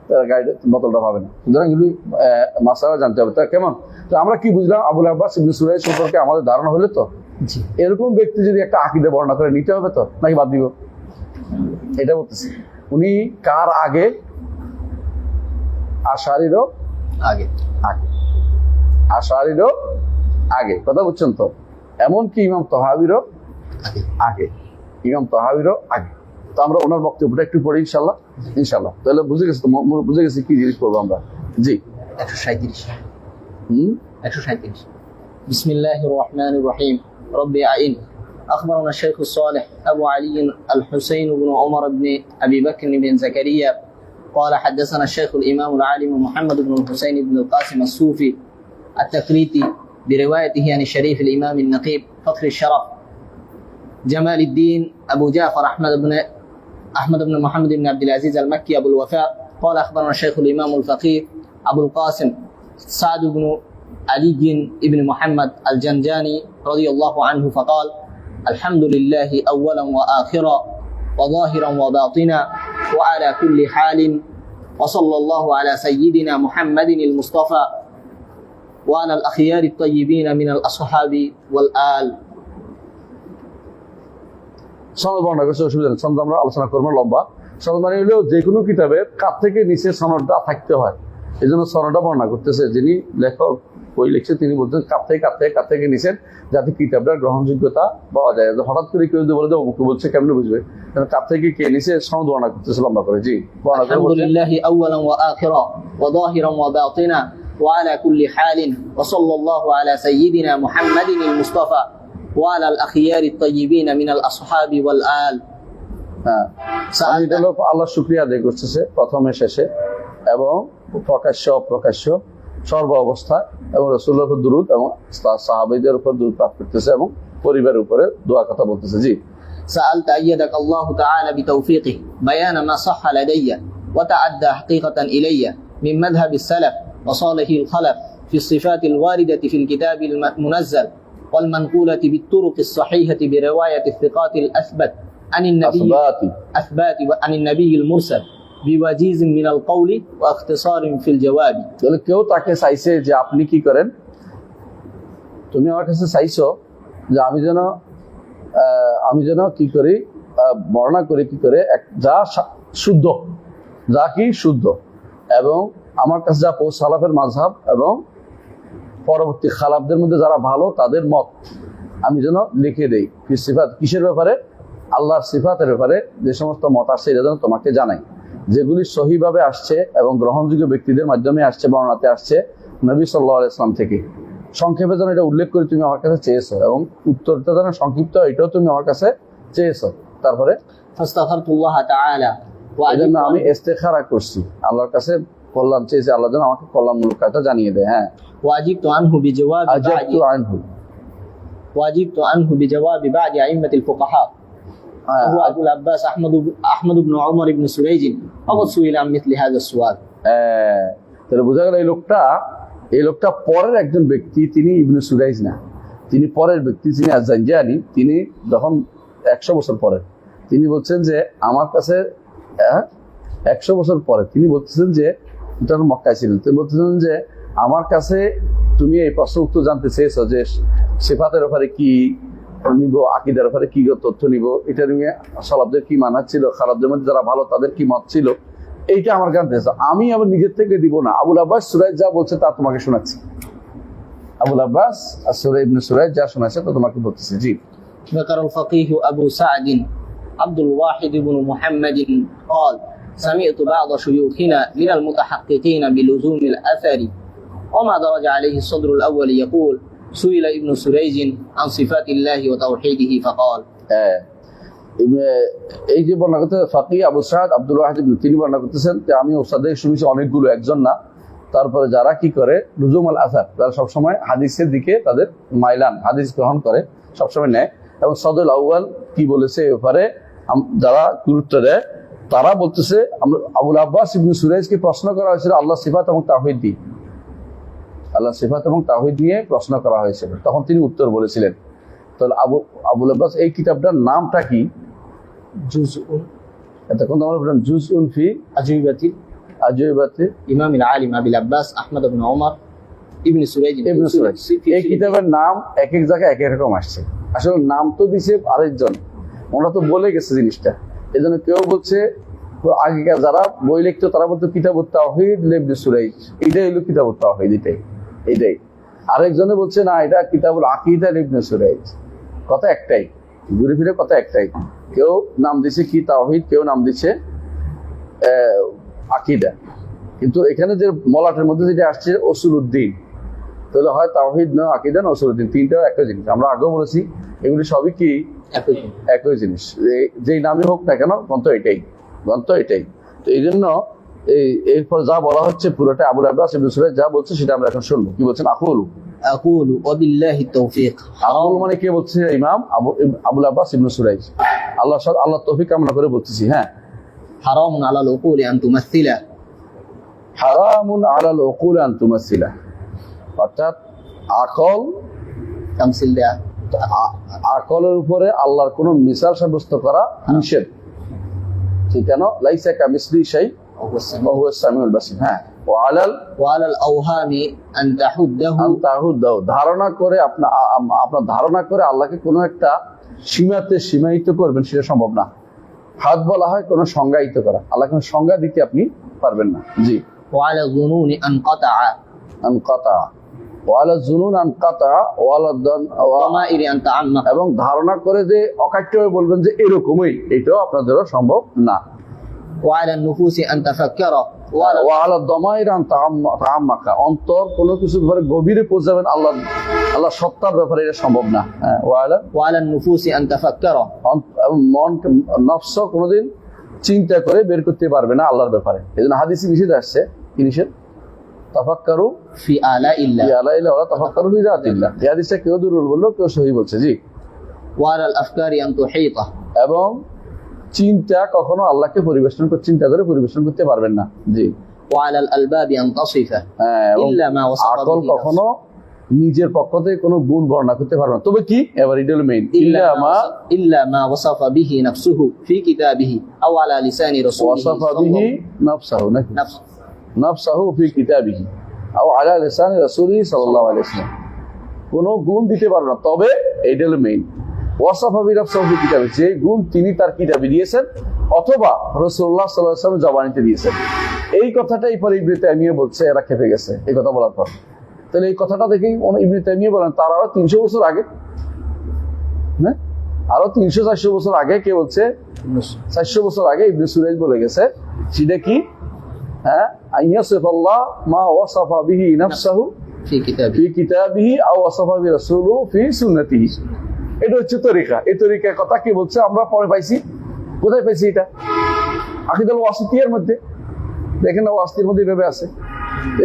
তারা গাড়িতে বোতলটা পাবে না। সুতরাং এগুলি মাসালা জানতে হবে। তা কেমন? তো আমরা কি বুঝলাম? আবুল আব্বাস ইবনে সুরাইজ সম্পর্কে আমাদের ধারণা হলে তো এরকম ব্যক্তি যদি একটা আকীদা বর্ণনা করে নিতে হবে তো, নাকি বাদ দিব? এটা বলতেছি উনি কার আগে? আশারিরও আগে, আগে, আশারিরও আগে, কথা বুঝছেন তো? এমনকি ইমাম তাহাবিরও আগে, ইমাম তাহাবিরও আগে। তো আমরা ওনার বক্তব্যটা একটু পড়ি ইনশাল্লাহ। ইনশাল্লাহ তাহলে বুঝে গেছি তো, বুঝে গেছি কি জিনিস করবো আমরা। জি 137 বিসমিল্লাহির রহমানির রহিম। রব্বি আইন। أخبرنا الشيخ الصالح أبو علي الحسين بن عمر بن أبي بكر بن زكريا قال حدثنا الشيخ الإمام العالم محمد بن الحسين بن القاسم الصوفي التقريطي بروايته عن الشريف الإمام النقيب فخر الشرف جمال الدين أبو جعفر أحمد بن محمد بن عبد العزيز المكي أبو الوفاء قال أخبرنا الشيخ الإمام الفقيه أبو القاسم سعد بن علي بن محمد الجنجاني رضي الله عنه فقال الحمد لله أولا وآخرا وظاهرا وباطنا وعلى كل حال وصلى الله على سيدنا محمد المصطفى وعلى الأخيار الطيبين من الأصحاب والآل। সনদ বর্ণনা করছে, অসুবিধা নেই, সনদ আমরা আলোচনা করবো লম্বা। সনদ মানে হলেও যে কোনো কিতাবের কাছ থেকে নিচে সনদটা থাকতে হয়, এই জন্য সনদটা বর্ণনা করতেছে। যিনি লেখক বই লিখছে তিনি বলছেন কাপ থেকে নিছেন, যাতে কিতাবটার গ্রহণযোগ্যতা পাওয়া যায়। হঠাৎ করে কেউ যদি বলে যে অমুকে বলছে, কেমনে বুঝবে? কাপ থেকে কে নিছে সনদ বর্ণনা করতেছে লম্বা করে। জি, আলহামদুলিল্লাহি আউয়ালান ওয়া আখিরা ওয়া যাহিরান ওয়া বাতিনা ওয়া আলা কুল্লি হালিন ওয়া সাল্লাল্লাহু আলা সাইয়্যিদিনা মুহাম্মাদিনিল মুস্তাফা ওয়া আলা আল আখিয়ারি তাইয়্যিবিন মিনাল আসহাবি ওয়াল আল। হ্যাঁ, আল্লাহ শুকরিয়া আদায় করতেছে প্রথমে শেষে এবং প্রকাশ্য অপ্রকাশ্য সর্ব অবস্থায়, এবং রাসূলের উপর দুরূদ এবং সাহাবীদের উপর দুরূদ পাঠ করতেছে এবং পরিবারের উপরে দোয়া কথা বলতেছে। জি, سألت أيدك الله تعالى بتوفيقه بيان ما صح لدي وتعدى حقيقة إلي من مذهب السلف وصالح الخلف في الصفات الواردة في الكتاب المنزل والمنقولة بالطرق الصحيحة برواية الثقات الأثبت عن النبي আসবাতি أثبات عن النبي المرسل بوجيز من القول واختصار في الجواب. তাহলে কেউ তাকে চাইছে যে আপনি কি করেন, তুমি আমার কাছে চাইছো যে আমি যেন কি করি, বর্ণনা করি কি করে যা শুদ্ধ, যা কি শুদ্ধ, এবং আমার কাছে যা সালাফের মাযহাব এবং পরবর্তী খালাফদের মধ্যে যারা ভালো তাদের মত আমি যেন লিখে দেই। কি সিফাত, কিসের ব্যাপারে? আল্লাহর সিফাতের ব্যাপারে যে সমস্ত মত আসছে এটা যেন তোমাকে জানাই, যেগুলি সহিভাবে আসছে এবং গ্রহণযোগ্য ব্যক্তিদের মাধ্যমে আসছে, বর্ণনাতে আসছে নবী সাল্লাল্লাহু আলাইহি ওয়াসাল্লাম থেকে। সংক্ষেপে যেন এটা উল্লেখ করে তুমি আমার কাছে চেয়েছো, এবং উত্তরটা যেন সংক্ষিপ্ত, এটাও তুমি আমার কাছে চেয়েছো। তারপরে فاستغفرت الله تعالى এই জন্য আমি وأجبت ইস্তেখারা করছি, আল্লাহর কাছে কল্যাণ চেয়েছি, আল্লাহ যেন আমাকে কল্যাণমূলক কাজটা জানিয়ে দেয়। হ্যাঁ, وأجبت عنه بجواب আজাবতু بعد আনহু, وأجبت عنه بجواب بعد أئمة الفقهاء وهو أبو العباس أحمد بن عمر بن سريج وقد سئل عن مثل هذا السؤال. তাহলে বোঝা গেল এই লোকটা পরের একজন ব্যক্তি, তিনি ইবনে সুরাইজ না, তিনি পরের ব্যক্তি, তিনি আয-যানজানি। তিনি যখন 100 বছর পরে তিনি বলছেন যে আমার কাছে 100 বছর পরে তিনি বলতেছেন যে তখন মক্কায় ছিলেন, তিনি বলতেছেন যে আমার কাছে তুমি এই প্রশ্ন উত্তর জানতে চেয়েছো যে সিফাতের ব্যাপারে কি নিব, আকীদার ব্যাপারে কি তথ্য নিব, এটা নিয়ে সালাফদের কি মানহাজ ছিল, খালাফদের মধ্যে যারা ভালো তাদের কি মত ছিল, এইটা আমার জানতে চাইছো। আমি আবার নিজের থেকে দিব না, আবুল আব্বাস সুরাইজ যা বলছে তা তোমাকে শোনাচ্ছি। আবুল আব্বাস ইবনে সুরাইজ যা শোনাচ্ছে তা তোমাকে বলতেছি। জি। ذكر الفقيه أبو سعد عبد الواحد بن محمد قال سمعت بعض شيوخنا من المتحققين بلزوم الأثر وما درج عليه الصدر الأول يقول سئل ابن سريج عن صفات الله وتوحيده فقال এই যে বর্ণনা করতে ফাকি আবু সাদ আব্দুল ওয়াহিদ তিনি বর্ণনা করতেছেন যে আমি ওস্তাদের শুনেছি অনেকগুলো, একজন না। তারপরে যারা কি করে লুজুম আল আসার, যারা সবসময় হাদিসের দিকে তাদের মাইলান, হাদিস গ্রহণ করে সবসময় নেয়, এবং সদরুল আউয়াল কি বলেছে এ ব্যাপারে যারা গুরুত্ব দেয় তারা বলতেছে আবুল আব্বাস ইবনে সুরাইজকে প্রশ্ন করা হয়েছিল আল্লাহ সিফাত এবং তাওহীদ দিয়ে, আল্লাহ সিফাত এবং তাওহীদ নিয়ে প্রশ্ন করা হয়েছিল, তখন তিনি উত্তর বলেছিলেন। তাহলে আবুল আব্বাস এই কিতাবটার নামটা কি? جزء এতক্ষণ আমরা বললাম জুজউন ফি أجوبة আজওয়াবাতি إمام العالم أبي العباس أحمد بن عمر ابن سريج ইবনে সুরাইজ। এই কিতাবের নাম এক এক জায়গায় এক এক রকম আসছে, আসলে নাম তো দিছে আরেকজন, ওরা তো বলে গেছে জিনিসটা। এই জন্য কেউ বলছে, আগেকার যারা বই লিখতো তারা বলতো কিতাবুত তাওহীদ ইবনে সুরাইজ, এটাই হলো কিতাবুত তাওহীদ, এটাই। আরেকজনে বলছে না এটা কিতাবুল আকীদা ইবনে সুরাইজ। কথা একটাই, ঘুরে ফিরে কথা একটাই। কেউ নাম দিছে কি তাওহীদ, কেউ নাম দিছে আকীদা, কিন্তু এখানে যে মলাটের মধ্যে যেটা আসছে উসুলউদ্দিন, তাহলে হয় তাওহীদ না আকীদা না উসুলউদ্দিন, তিনটাও একই জিনিস। আমরা আগেও বলেছি এগুলি সবই কি একই জিনিস, যেই নামই হোক না কেন গ্রন্থ এটাই। তো এই জন্য এরপর যা বলা হচ্ছে পুরোটা আবুল আব্বাস ইবনে সুরাইজ যা বলছে সেটা আমরা এখন শুনবো। কি বলছেন? أقول وبالله التوفيق আকুল মানে কে বলছে? ইমাম আবুল আব্বাস ইবনে সুরাইজ। আল্লাহ তৌফিক কামনা করে বলতেছি। হ্যাঁ, حرام على العقول أن تمثل হারামুন আলাল উকুল আন তুমাসিলা, অর্থাৎ আকল تمثيل ده আকলের উপরে আল্লাহর কোন মিসাল সাব্যস্ত করা নিষেধ। ঠিক কেন? লাইসা কামিসলি শাই وهو السميع ওয়া হুয়াস সামিউল বাসীর। হ্যাঁ, وعلى الأوهام أن تحده ধারণা করে আপনার ধারণা করে আল্লাহকে কোনো একটা সীমাতে সীমায়িত করবেন, সেটা সম্ভব না। হাত বলা হয় কোনো সংজ্ঞায়িত করা, আল্লাহ কোনো সংজ্ঞা দিতে আপনি পারবেন না। জি। وعلى الظنون أن قطع আনকাতা ওয়ালা জুনুন আনকাতা ওয়ালা ضمائر أن تعمق এবং ধারণা করে যে অকাট্য হয়ে বলবেন যে এরকমই, এটাও আপনাদের সম্ভব না। وعلى النفوس أن تفكر ওয়ালা দমাইর আন তাআম্মাকা, অন্তর কোনো কিছু ব্যাপারে গভীরে পৌঁছাবেন আল্লাহ সত্তার ব্যাপারে, এটা সম্ভব না। হ্যাঁ, وعلى النفوس أن تفكر মন নফস কোনোদিন চিন্তা করে বের করতে পারবে না আল্লাহর ব্যাপারে। এই জন্য হাদিসে নিষেধ আসছে, কি নিষেধ? তাফাক্কারু في آلاء الله ফি আলাইহি ওয়া তাফাক্কারু ফি যাতিল্লাহ। এই হাদিসটা কেউ দুর্বল বললো, কেউ সহি বলছে। জি। وعلى الأفكار أن تحيط এবং চিন্তা কখনো আল্লাহকে চিন্তা করে পরিবেশন করতে পারবেন না। জি। وعلى الألباب أن تصف হ্যাঁ, এবং إلا ما وصف আকল به কখনো নিজের পক্ষ থেকে কোনো গুণ বর্ণনা করতে পারবে না। তবে কি, এবার এটা হলো মেইন, إلا ما وصف به نفسه في كتابه أو على لسان رسوله ওয়াসাফা বিহি নাফসাহু, নাকি نفسه নাফসাহু ফি কিতাবিহি আও আলা লিসানি রাসূলিহি সাল্লাল্লাহু আলাইহি ওয়াসাল্লাম, কোনো গুণ দিতে পারবে না। তবে এইটা হলো মেইন, ওয়াসাফা বি নাফসাহু ফি কিতাবি, যে গুণ তিনি তার কিতাবে দিয়েছেন অথবা রাসূলুল্লাহ সাল্লাল্লাহু আলাইহি ওয়াসাল্লাম জবানিতে দিয়েছেন। এই কথাটাই পরে ইবনে তাইমিয়া বলছে, এরা খেপে গেছে এই কথা বলার পর। তাহলে এই কথাটা দেখেই ইবনে তাইমিয়া বলেন তার আরো 300 বছর আগে, হ্যাঁ আরো 300-400 বছর আগে কে বলছে, 400 বছর আগে ইবনে সুরাইজ বলে গেছে। সেটা কি, হ্যাঁ আইয়াসিফাল্লাহ মা ওয়াসাফা বিহি নাফসাহু في كتابه ফি কিতাবিহি আও ওয়াসাফা বি রাসূলুহু ফি সুন্নতিহি। এটা হচ্ছে তরিকা। এই তরিকার কথা কি বলছে আমরা পরে পাইছি, কোথায় পাইছি এটা, আকীদাল ওয়াসিতিয়ার মধ্যে দেখেন না, ওয়াসিতিয়ার মধ্যে এভাবে আছে।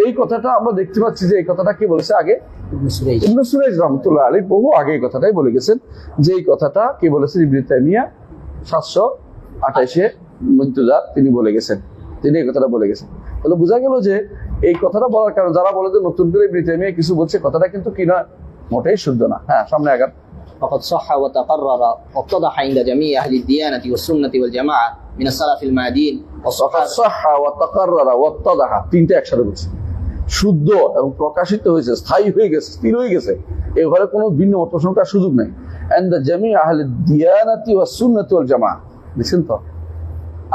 এই কথাটা আমরা দেখতে পাচ্ছি যে এই কথাটা কি বলেছে আগে ابن سريج ইবনে সুরাইজ রাহমাতুল্লাহ আলাইহি, বহু আগে এই কথাটাই বলে গেছেন। যে এই কথাটা কি বলেছেন ইবনে তাইমিয়া 728-এ মৃত্যুদা তিনি বলে গেছেন, তিনি এই কথাটা বলে গেছেন। তাহলে বোঝা গেল যে এই কথাটা বলার কারণে যারা বলে যে নতুন করে ইবনে তাইমিয়া কিছু বলছে, কথাটা কিন্তু কি নয়, মোটেই শুদ্ধ না। হ্যাঁ সামনে আগান। فقد صح وتقرر واتضح عند جميع أهل الديانة والسنة والجماعة من السلف المهديين والصحابة সাহা ওয়া তাকাররারা ওয়া তাদাহা, তিনটা একসাথে বলছে, শুদ্ধ এবং প্রকাশিত হয়েছে, স্থায়ী হয়ে গেছে, স্থির হয়ে গেছে, এবারে কোনো ভিন্ন মত পোষণ করার সুযোগ নেই। এন্ড জামি আহলে দিয়ানাতি ওয়া সুন্নাতি ওয়াল জামাআহ, দেখছেন তো,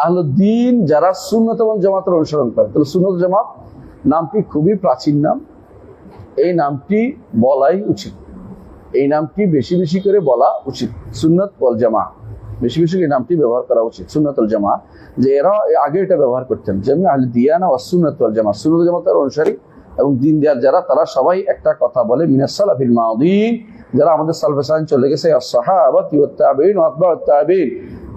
আহলে দ্বীন যারা সুন্নাত এবং জামাতের অনুসরণ করে। তাহলে সুন্নাত জামাত নামটি খুবই প্রাচীন নাম, এই নামটি বলাই উচিত, এই নামটি বেশি বেশি করে বলা উচিত, সুন্নাত ওয়াল জামাআহ, বেশি বেশি এই নামটি ব্যবহার করা উচিত, সুন্নাত ওয়াল জামাআহ। যে এরা আগে এটা ব্যবহার করতেন, জামি আহলে দিয়ানা ওয়া সুন্নাত ওয়াল জামাআহ, সুন্নাত ওয়াল জামাতের অনুসারী এবং দিন দেয়ার যারা, তারা সবাই একটা কথা বলে, মিনাস সালাফিল মাদিন, যারা আমাদের সালফে সালেহিন চলে গেছে, as-সাহাবাতি ওয়াত তাবিঈন ওয়া আতবাউত তাবিঈন,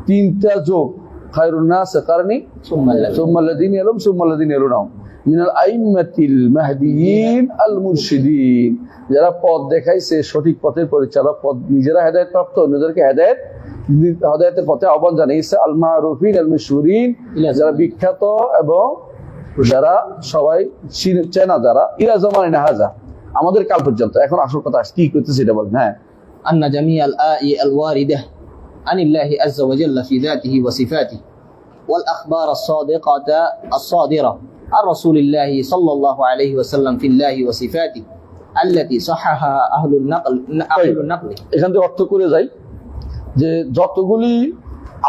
তিনটা যুগ, খায়রুন নাস কারনি সুম্মা আল্লাযীনা ইয়ালুম সুম্মা আল্লাযীনা ইয়ালুনহুম মিনাল আইম্মাতিল মাহদিয়িন আল মুরশিদিন, যারা পথ দেখাইছে, সঠিক পথের পরিচালক, পথ নিজেরা হেদায়েত প্রাপ্ত, অন্যদেরকে হেদায়েতের পথে আহ্বান জানিয়েছে, আল মারুফিন আল মাশহুরিন, যারা বিখ্যাত এবং যারা সবাই চেনা, যারা ইলা জামানিনা হাযা, আমাদের কাল পর্যন্ত। এখন আসল কথা কি করতেছে এটা বলেন। হ্যাঁ, أن جميع الآي الواردة عن الله عز وجل في ذاته وصفاته والأخبار الصادرة عن رسول الله صلى الله عليه وسلم في الله وصفاته التي صححها أهل النقل এখান থেকে অর্থ করে যাই যে যতগুলি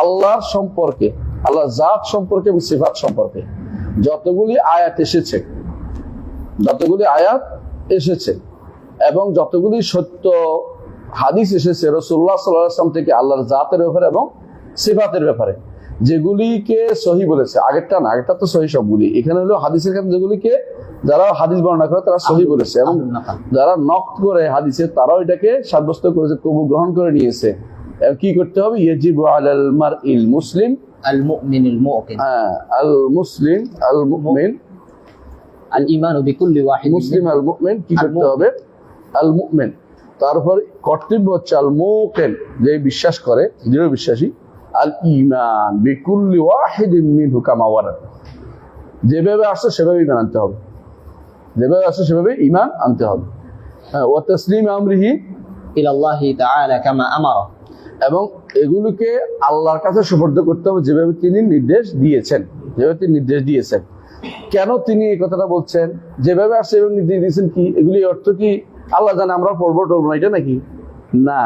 আল্লাহর সম্পর্কে, আল্লাহর জাত সম্পর্কে এবং সিফাত সম্পর্কে যতগুলি আয়াত এসেছে, এবং যতগুলি সত্য হাদিস এসেছে রাসূলুল্লাহ সাল্লাল্লাহু আলাইহি ওয়াসাল্লাম থেকে আল্লাহর জাতের ব্যাপারে এবং সিফাতের ব্যাপারে, যেগুলিকে সহি বলেছে, আগেরটা না, আগেরটা তো সহি সবগুলি, এখানে হলো হাদিসের ক্ষেত্রে যেগুলিকে যারা হাদিস বর্ণনা করে তারা সহি বলেছে, এবং যারা নকল করে হাদিসে তারাও এটাকে সাব্যস্ত করেছে, কবুল গ্রহণ করে নিয়েছে। কি করতে হবে, ইয়াজিবু আলাল মারইল মুসলিম আল মুমিনুল মুকিন, আল মুসলিম আল মুমিন আল ঈমানু বিকুল্লি ওয়াহিদ, মুসলিম আল মুমিন, কি করতে হবে, আল মুমিন। তারপর কর্তব্য হচ্ছে আল মুকিন, যে বিশ্বাস করে, দৃঢ় বিশ্বাসী, আল ঈমান বিকুল্লি ওয়াহিদিন মিনহু কামা ওয়ারাদ, যেভাবে আসছে সেভাবে ঈমান আনতে হবে, যেভাবে আসছে সেভাবে ঈমান আনতে হবে। ওয়া তাসলিম আমরিহি ইলাল্লাহি তাআলা কামা আমারা, এবং এগুলোকে আল্লাহর কাছে সুপর্দ করতে হবে যেভাবে তিনি নির্দেশ দিয়েছেন, কেন তিনি এই কথাটা বলছেন, যেভাবে আসছে এবং নির্দেশ দিয়েছেন, কি এগুলি অর্থ কি আল্লাহ জানে, আমরা পড়বো টড়বো না, এটা নাকি না,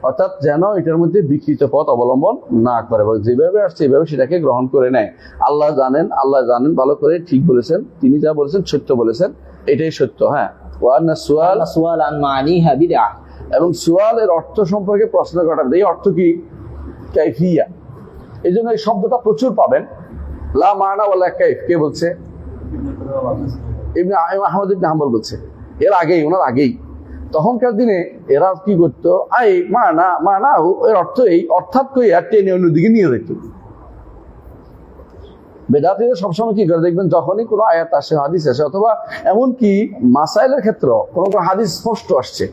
অর্থাৎ যেন এটার মধ্যে বিকৃত পথ অবলম্বন না করে, যেভাবে আসছে এভাবে সেটাকে গ্রহণ করে নেয়। আল্লাহ জানেন ভালো করে, ঠিক বলেছেন, তিনি যা বলেছেন সত্য বলেছেন, এটাই সত্য। হ্যাঁ, সুআল আন মানিহা বিদআহ, এবং সুয়ালের অর্থ সম্পর্কে প্রশ্ন করা, এই অর্থ কি, কাইফিয়া, এই জন্য এই শব্দটা প্রচুর পাবেন, লা মানা ওয়ালা কাইফ, কে বলছে, ইবনে আহমদ ইবনে হাম্বল বলছে, ওনার আগেই তখনকার দিনে এরা কি করতো, মানা এর অর্থ এই, অর্থাৎ টেনে অন্যদিকে নিয়ে যেত। বেদাতীরা সবসময় কি করে দেখবেন, যখনই কোনো আয়াত আসে, হাদিস আসে, অথবা এমনকি মাসাইলের ক্ষেত্র কোনো হাদিস স্পষ্ট আসছে,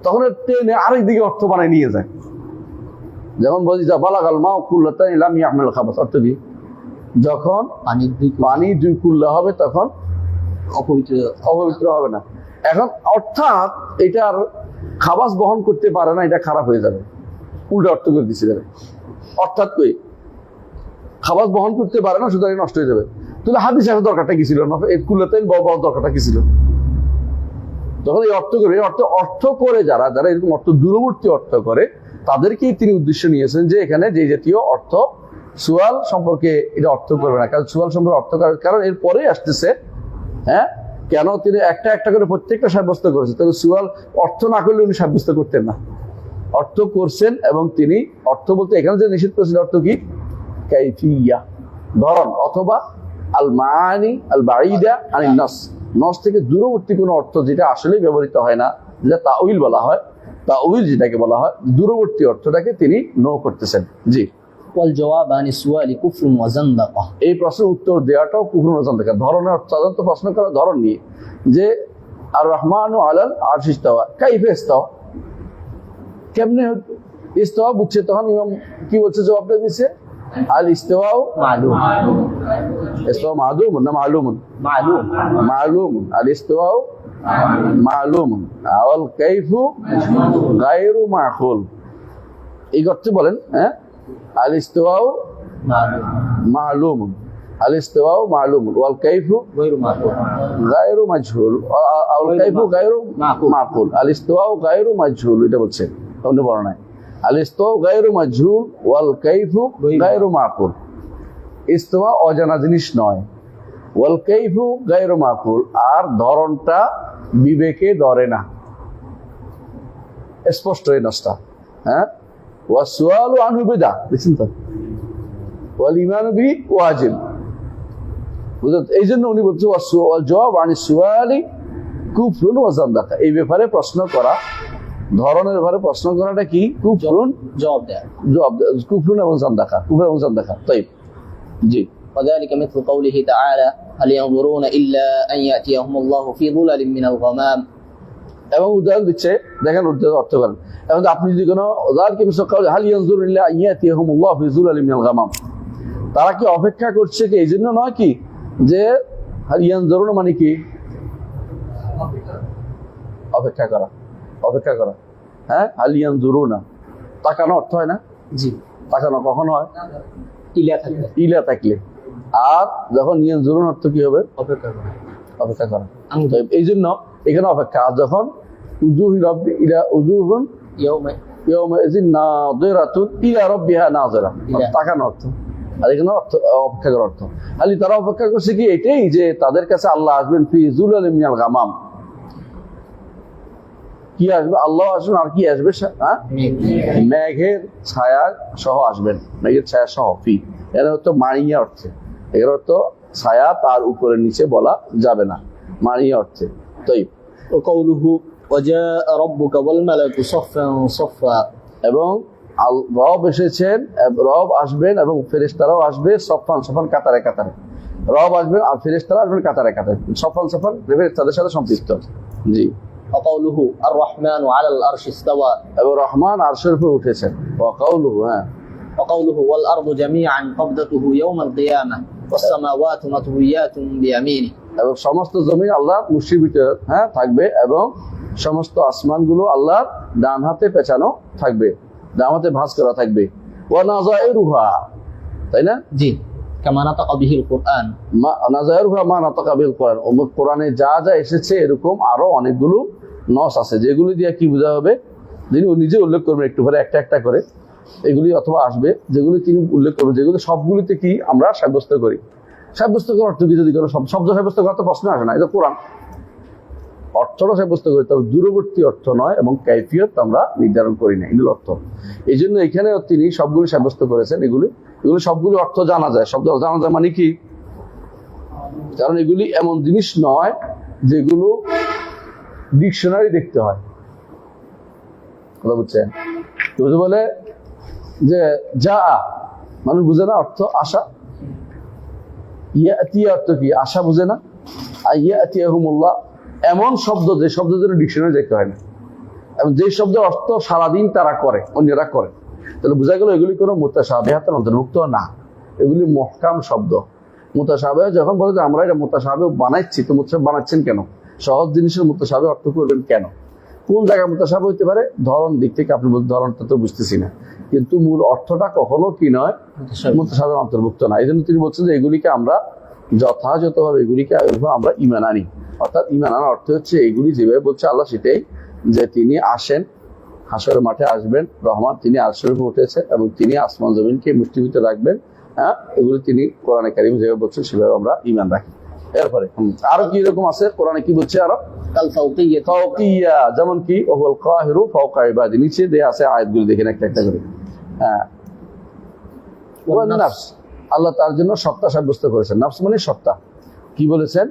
তখন টেনে আরেক দিকে অর্থ বানায় নিয়ে যায়। যেমন বলছি যা বালাগাল মা কুল্লাতান লাম ইয়াহমিল খাবাস, অর্থ কি, যখন পানি দুই কুল্লা হবে তখন অপবিত্র হবে না। এখন অর্থাৎ এটার খাবাস বহন করতে পারে না, এটা খারাপ হয়ে যাবে, উল্টা অর্থ করে দিচ্ছে যাবে। অর্থাৎ কই খাবাস বহন করতে পারে না, সুতরাং নষ্ট হয়ে যাবে। তাহলে হাদিস আসার দরকারটা কি ছিল? এই কুল্লাতাইন বড় দরকারটা কি ছিল? যখন এই অর্থ করে অর্থ করে যারা এরকম অর্থ দূরবর্তী অর্থ করে তাদেরকেই তিনি উদ্দেশ্য নিয়েছেন যে এখানে যে জাতীয় অর্থ সুয়াল সম্পর্কে এটা অর্থ করবে না, কারণ সুয়াল সম্পর্কে অর্থ করার কারণ এরপরে আসতেছে। হ্যাঁ, কেন তিনি একটা একটা করে প্রত্যেকটা সাব্যস্ত করেছে, তাহলে সুয়াল অর্থ না করলে উনি সাব্যস্ত করতেন না, অর্থ করছেন। এবং তিনি অর্থ বলতে এখানে যে নিষেধ করেছেন অর্থ কি? কাইফিয়া, ধরন, অথবা আল মাআনি আল বাঈদা আনিন নাস, নস থেকে দূরবর্তী কোনো অর্থ যেটা আসলে ব্যবহৃত হয় না, যেটা তাউইল বলা হয়, তাউইল যেটাকে বলা হয়, দূরবর্তী অর্থটাকে তিনি নো করতেছেন। জি, والجواب عن السؤال كفر وزندقة। এই প্রশ্নের উত্তর দেওয়াটাও কুফর ও জান্দাকা। ধরনের অর্থ সাধারণত প্রশ্ন করার ধরন নিয়ে, যে আর রহমানু আলাল আরশ ইস্তাওয়া, কাইফা ইস্তাওয়া, কেমনে ইস্তাওয়া বুঝছে, তখন ইমাম কি বলছে? জবাবটা দিচ্ছে আল ইস্তাওয়াউ معلوم ইস্তাওয়া মাদুম না মালুমুন? معلوم মালুম। আল ইস্তাওয়াউ মালুমুন আওয়াল কাইফু গায়রু মাকুল। এই অর্থে বলেন, হ্যাঁ, আল ইস্তাওয়াউ معلوم মালুমুন, আল ইস্তাওয়াউ মালুমুন ওয়াল কাইফু غير معقول গায়রু মাজহুল, আল কাইফু গায়রু মাকুল, আল ইস্তাওয়াউ গায়রু মাজহুল, এটা বলছে অন্য বর্ণনায়। আল ইস্তাওয়াউ গায়রু মাজহুল ওয়াল কাইফু গায়রু মাকুল। ইস্তাওয়া অজানা জিনিস নয়, ওয়াল কাইফু গায়রু মাকুল, আর ধরনটা বিবেকে ধরে না, স্পষ্ট এই নষ্টা। হ্যাঁ, ওয়া সুআলু আনহু বিদআ, দেখছেন তো, ওয়াল ঈমানু বিহি ওয়াজিব। বুঝলেন? এই জন্য উনি বলছে ওয়াল জওয়াব আনি সুআলি কুফরুন ওয়া জান্দাকা, এই ব্যাপারে প্রশ্ন করা, ধরনের ব্যাপারে প্রশ্ন করাটা কি? কুফরুন, جواب ده জবাব কুফরুন এবং জান্দাকা, কুফর এবং জান্দাকা। তাইব, জি। وذلك مثل قوله تعالى هل ينظرون إلا أن يأتيهم الله في ظلل من الغمام। এবং উদাহরণ দিচ্ছে, দেখেন অর্থ করেন। এবং আপনি যদি কোনো যালিকা মিসল কাউলি হাল ইয়ানজুরু ইল্লা আন ইয়াতিয়াহুমুল্লাহু ফি যুলালিন মিনাল গামাম, তারা কি অপেক্ষা করছে কি? এই জন্য নয় কি যে হাল ইয়ানজুরুন মানে কি? অপেক্ষা করা, অপেক্ষা করা। হ্যাঁ, হাল ইয়ানজুরুনা তাকানো অর্থ হয় না? জি, তাকানো কখন হয়? ইলা থাকলে, ইলা থাকলে। আর যখন ইয়ানজুরুন অর্থ কি হবে? অপেক্ষা করা, অপেক্ষা করা। তো এই জন্য এখানে অপেক্ষা। আর যখন উজুহি রাব্বি ইলা উজুহুন يوم ইয়াউমাইযিন নাযিরাতুন ইলা রাব্বিহা নাযিরা, তাকানো অর্থ। আর এখানে অর্থ অপেক্ষা করার অর্থ। খালি তারা অপেক্ষা করছে কি এটাই, যে তাদের কাছে আল্লাহ আসবেন ফি যুলালিন মিনাল গামাম, কি আসবে? আল্লাহ আসবেন, আর কি আসবে? হ্যাঁ, মেঘের ছায়া সহ আসবেন, মেঘের ছায়া সহ। ফি এর অর্থ মারিয়া অর্থে, এর অর্থ ছায়া তার উপরে নিচে বলা যাবে না, মারিয়া অর্থে। তাই وقوله وجاء ربك والملك صفا صفا। এবং রব এসেছেন, রব আসবেন এবং ফেরেশতারাও আসবে, সফান সফান, কাতারে কাতারে। রব আসবেন আর ফেরেশতারা আসবেন কাতারে কাতারে, সফান সফান ফেরেশতাদের সাথে সম্পৃক্ত। জি। وقوله الرحمن على العرش استوى। এবং রহমান আরশের উপরে উঠেছেন। ওয়াকাউলুহু, হ্যাঁ। وقوله والأرض جميعا قبضته يوم القيامة والسماوات مطويات بيمينه। এবং সমস্ত জমিন আল্লাহ মুষ্টির ভিতরে, হ্যাঁ, থাকবে, এবং সমস্ত আসমানগুলো আল্লাহর ডান হাতে পেঁচানো থাকবে, ডান হাতে ভাঁজ করা থাকবে। ওয়া নাযাইরুহা, তাই না? জি, كما نطق به القرآن। নাযাইরুহা মা নাতাকা বিল কোরআন, কোরআনে যা যা এসেছে এরকম আরো অনেকগুলো নস আছে, যেগুলি দিয়ে কি বোঝা হবে, যিনি নিজে উল্লেখ করবেন একটু করে, একটা একটা করে এগুলি অথবা আসবে, যেগুলি তিনি উল্লেখ করবেন, যেগুলো সবগুলিতে কি আমরা সাব্যস্ত করি। সাব্যস্ত করার অর্থ কি? যদি কোনো শব্দ সাব্যস্ত করার তো প্রশ্ন আসে না, এটা কোরআন। অর্থটা সাব্যস্ত করি, তবে দূরবর্তী অর্থ নয়, এবং কাইফিয়ত আমরা নির্ধারণ করি না, এগুলো অর্থ। এই জন্য এখানে তিনি সবগুলি সাব্যস্ত করেছেন। এগুলি সবগুলি অর্থ জানা যায়, শব্দ জানা যায় মানে কি? কারণ এগুলি এমন জিনিস নয় যেগুলো ডিকশনারি দেখতে হয়, কথা বুঝছেন? বুঝে বলে যে যা মানুষ বুঝে না অর্থ আশা, ইয়াতিয়া অর্থ কি? আশা বুঝে না। আর ইয়াতিয়াহুমুল্লাহ এমন শব্দ, যে শব্দের জন্য ডিকশনারি দেখতে হয় না, এবং যে শব্দের অর্থ সারাদিন তারা করে, অন্যরা করে, তাহলে বোঝা গেল এগুলি কোনো মুতাশাবিহাতের অন্তর্ভুক্ত না, এগুলি মুহকাম শব্দ। মুতাশাবিহ যখন বলে যে আমরা এটা মুতাশাবিহ বানাচ্ছি, তো মুতাশাবিহ বানাচ্ছেন কেন? সহজ জিনিসের মুতাশাবিহ অর্থ করবেন কেন? কোন জায়গায় মুতাশাবিহ হইতে পারে? ধরন দিক থেকে আপনি বলতে ধরনটা তো বুঝতেছি না, কিন্তু মূল অর্থটা কখনো কি নয়, মুতাশাবিহ অন্তর্ভুক্ত না। এই জন্য তিনি বলছেন যে এগুলিকে আমরা যথাযথভাবে এগুলিকে আমরা ঈমান আনি। অর্থাৎ ঈমান আনার অর্থ হচ্ছে এগুলি যেভাবে বলছে আল্লাহ সেটাই, যে তিনি আসেন, হাসরের মাঠে আসবেন, রহমান তিনি আরশের উপর উঠেছেন এবং তিনি আসমান জমিনকে মুষ্টিভিত রাখবেন। হ্যাঁ, এগুলো তিনি কোরআনে কারীম যেভাবে বলছেন সেভাবে আমরা ঈমান রাখি। এরপরে আরো কি রকম আছে কোরআনে কি বলছে? আরো কাল ফাওকিয়্যা, ফাওকিয়্যা, যেমন কি ওয়াল কাহিরু ফাওকা ইবাদি, নিচে দেয়া আছে আয়াতগুলো দেখেন একটা একটা করে। হ্যাঁ, ওয়ান নাফস, আল্লাহ তার জন্য সত্তা সাব্যস্ত করেছেন। নাফস মানে সত্তা। কি বলেছেন?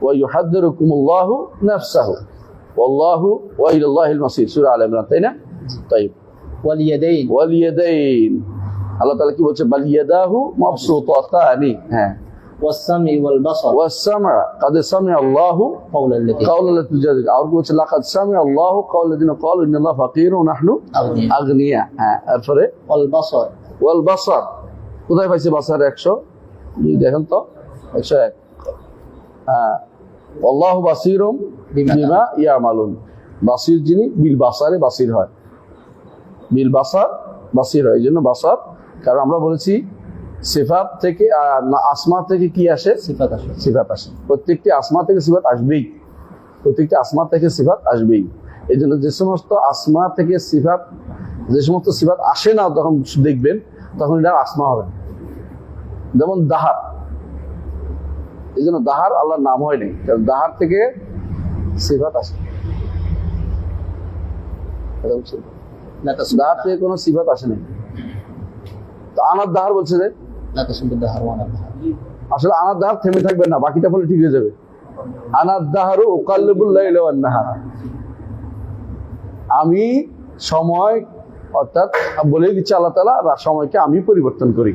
ওয়া ইউহাদ্দিরুকুমুল্লাহু নাফসাহু ওয়াল্লাহু ওয়া ইলাল্লাহিল মাসির, সূরা আলে ইমরান, তাই না? তাই ওয়াল ইয়াদাইন, ওয়াল ইয়াদাইন, আল্লাহ তাআলা কি বলছে? বাল ইয়াদাহু মাবসুতাতানি। হ্যাঁ, ওয়াস সামি ওয়াল বাসার, ওয়াস সামা কাদ সামিআ আল্লাহু কাওলাল্লাযী, কাওলাল্লাযী তুজাদিলুকা, আর কি বলছে? লাকাদ সামিআ আল্লাহু কাওলাল্লাযীনা ক্বালু ইন্নাল্লাহা ফাকীরুন ওয়া নাহনু আগনিয়া। হ্যাঁ, এরপরে ওয়াল বাসার, ওয়াল বাসার, কোথায় পাইছে বাসার? 100 দেখেন তো, 101। হ্যাঁ, আল্লাহু বাসীরুম বিমা ইয়ামালুন, বাসীর যিনি, বিল বাসারে বাসীর হয়, বিল বাসার বাসীর হয়। এই জন্য বাসার, কারণ আমরা বলেছি সিফাত থেকে আসমা থেকে কি আসে? সিফাত আসে, সিফাত আসে। প্রত্যেকটি আসমা থেকে সিফাত আসবেই, প্রত্যেকটি আসমা থেকে সিফাত আসবেই। এই জন্য যে সমস্ত আসমা থেকে সিফাত, যে সমস্ত সিফাত আসে না তখন দেখবেন, তখন এটা আসমা হবে না। যেমন দাহার, এই জন্য দাহার আল্লাহর নাম হয়নি, কারণ দাহার থেকে সিফাত আসে। লা তাসুব দাহার থেকে কোনো সিফাত আসে নাই। তো আনার দাহার বলছে যে লা তাসুব দাহার ওয়া নাদাহার, আসলে আনার দাহার থেমে থাকবেন না, বাকিটা বলে ঠিক হয়ে যাবে। আনার দাহারু উকাল্লিবুল লাইলা ওয়ান নাহার, আমি সময়, অর্থাৎ বলেই দিচ্ছে আল্লাহ তাআলা সময়কে আমি পরিবর্তন করি।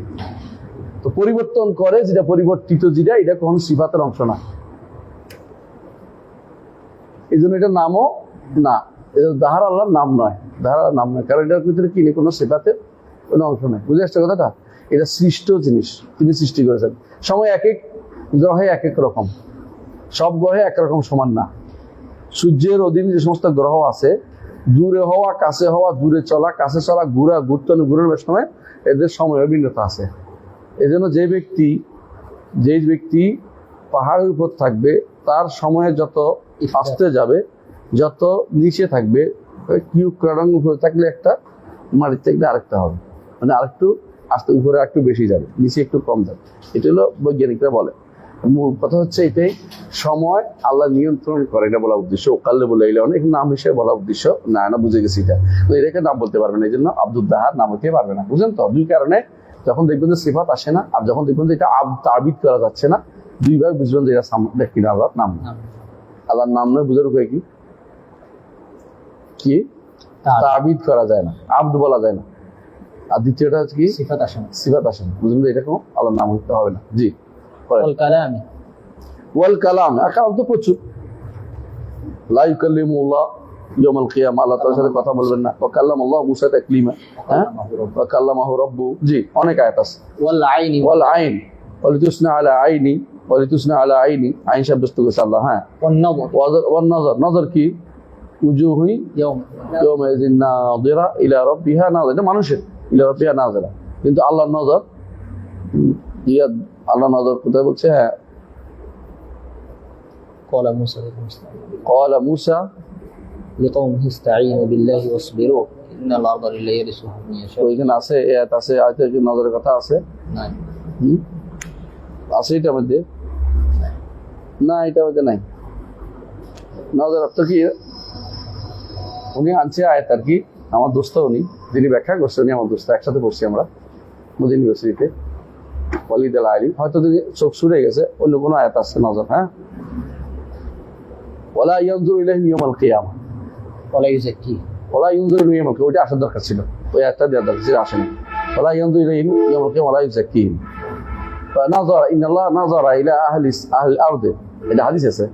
তো পরিবর্তন করে যেটা, পরিবর্তিত যেটা, এটা কখনো সিফাতের অংশ না। এই জন্য এটা নামও না, এটা দাহার আল্লাহর নাম নয়, দাহার আল্লাহর নাম নয়, কারণ এটার ভিতরে কি নেই, কোনো সিফাতের কোনো অংশ নেই। বুঝে আসছে কথাটা? এটা সৃষ্ট জিনিস, তিনি সৃষ্টি করেছেন। সময় এক এক গ্রহে এক এক রকম, সব গ্রহে একরকম সমান না। সূর্যের অধীনে যে সমস্ত গ্রহ আছে, দূরে হওয়া, কাছে হওয়া, দূরে চলা, কাছে চলা, ঘুরা, ঘুরতে ঘুরানোর সময় এদের সময়ের ভিন্নতা আছে। এই জন্য যে ব্যক্তি পাহাড়ের উপর থাকবে, তার সময়ে যত আসতে যাবে, যত নিচে থাকবে, উপরে থাকলে একটা, মাটির থাকলে আরেকটা হবে, মানে আরেকটু আসতে, উপরে একটু বেশি যাবে, নিচে একটু কম যাবে। এটা হলো বৈজ্ঞানিকরা বলে। মূল কথা হচ্ছে এটাই, সময় আল্লাহ নিয়ন্ত্রণ করে, এটা বলা উদ্দেশ্য। ওকাল্লে বলে এলে অনেক নাম হিসেবে বলা উদ্দেশ্য না, না বুঝে গেছি এটা। তো এটাকে নাম বলতে পারবে না, এই জন্য আব্দুল দাহার নাম হতে পারবে না। বুঝলেন তো? দুই কারণে, যখন দেখবেন যে সিফাত আসে না, আর যখন দেখবেন যে এটা তাবিদ করা যাচ্ছে না, দুইভাবে বুঝবেন যে এটা কিনা আল্লাহর নাম। আল্লাহর নাম নয়, বুঝার উপায় কি? তাবিদ করা যায় না, আব্দ বলা যায় না। আর দ্বিতীয়টা হচ্ছে কি? সিফাত আসে না, সিফাত আসে না, বুঝলেন? এটা কোনো আল্লাহর নাম হতে হবে না। জি, ওয়াল কালাম, ওয়াল কালাম, কালাম তো প্রচুর। লা ইউকাল্লিমুল্লাহ ইয়াউমাল কিয়ামা, আল্লাহ তাআলার সাথে কথা বলবেন না। ওয়া কাল্লামাল্লাহু মূসা তাকলিমা, হ্যাঁ, ওয়া কাল্লামাহু রাব্বু। জি, অনেক আয়াত আছে। ওয়াল আইনি, ওয়াল আইন, ওয়ালিতুসনা আলা আইনি, ওয়ালিতুসনা আলা আইনি, আইন সাব্যস্ত করেছে আল্লাহ। হ্যাঁ, ওয়ান নজর, ওয়ান নজর, নজর কি? উজুহুই ইয়াউমাইযিন নাযিরা ইলা রাব্বিহা নাযিরা, এটা মানুষের, ইলা রাব্বিহা নাযিরা। কিন্তু আল্লাহর নজর, আল্লাহ নজর কোথায় বলছে? হ্যাঁ, قال موسى قال موسى لقومه استعينوا بالله واصبروا إن الأرض لله يرثها من يشاء। ওইখানে আছে, আয়াত আছে, আয়াতের কি নজরের কথা আছে? নাই, আছে এটার মধ্যে? না, এটার মধ্যে নাই। নজর অর্থ কি? উনি আনছে আয়াত আর কি, আমার দোস্ত, উনি যিনি ব্যাখ্যা করছে, উনি আমার দোস্ত, একসাথে পড়ছি আমরা মদিনা ইউনিভার্সিটিতে, ওয়ালিদ আল আলী। হয়তো যদি চোখ ছুড়ে গেছে, অন্য কোনো আয়াত আছে নজর। হ্যাঁ, ওয়ালা ইয়ানজুরু ইলাইহিম ইয়াউমাল কিয়ামা, ওয়ালা ইউযাক্কি, ওয়ালা ইয়ানজুরু ইলাইহিম ইয়াউমাল কিয়ামা, ওইটা আসার দরকার ছিল, ওই আয়াতটা দেওয়ার দরকার ছিল, আসেনি। ওয়ালা ইয়ানজুরু ইলাইহিম ইয়াউমাল কিয়ামা ওয়ালা ইউযাক্কিহিম, ফানাযারা ইন্নাল্লাহা নাযারা ইলা আহলিল আরদ, এটা হাদিস আছে।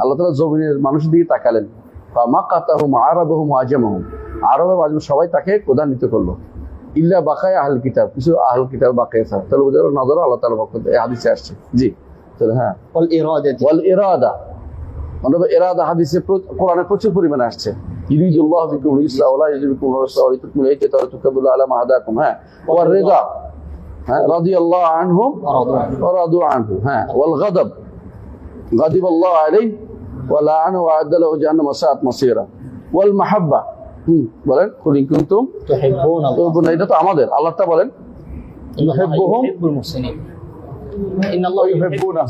আল্লাহ তাআলা জমিনের মানুষের দিকে তাকালেন, ফামাকাতাহুম আরাবুহুম ওয়া আজামুহুম, আরব এবং আজম সবাই তাকে ক্রোধান্বিত করলো, ইল্লা বাকায়া আহলুল কিতাব, কিছু আহলুল কিতাব বাকি আছে। তাহলে বুঝা গেল নজর আল্লাহ তাআলার পক্ষ থেকে, হাদিসে আসছে। জি, তাহলে হ্যাঁ, ওয়াল ইরাদাতি, ওয়াল ইরাদা, অথবা এরাদা হাদিসে কোরআনে প্রচুর পরিমাণে আসছে ইরিদুল্লাহ বিকুম ইসলাহ ওয়া লা ইউরিকুম রাসূল ওয়া তুকুম ইলাইহি তাতাকাব্বালু আলা মা হাদাকুম হ্যাঁ ওয়া রিদা হ্যাঁ রাদিয়াল্লাহু আনহুম ওয়া রাদু আনহু হ্যাঁ ওয়াল গাদাব গাদিবাল্লাহু আলাইহি ওয়া লা'নাহু ওয়া আ'adda lahu জাহান্নামা সাআত মাসীরা ওয়াল মাহাব্বা বলেন কুল ইন কুনতুম তুহিব্বুনা এটা তো আমাদের আল্লাহটা বলেন ইউহিব্বুহুম ইউহিব্বুল মুহসিনিন ইন্নাল্লাহা ইউহিব্বুল ইউহিব্বুনা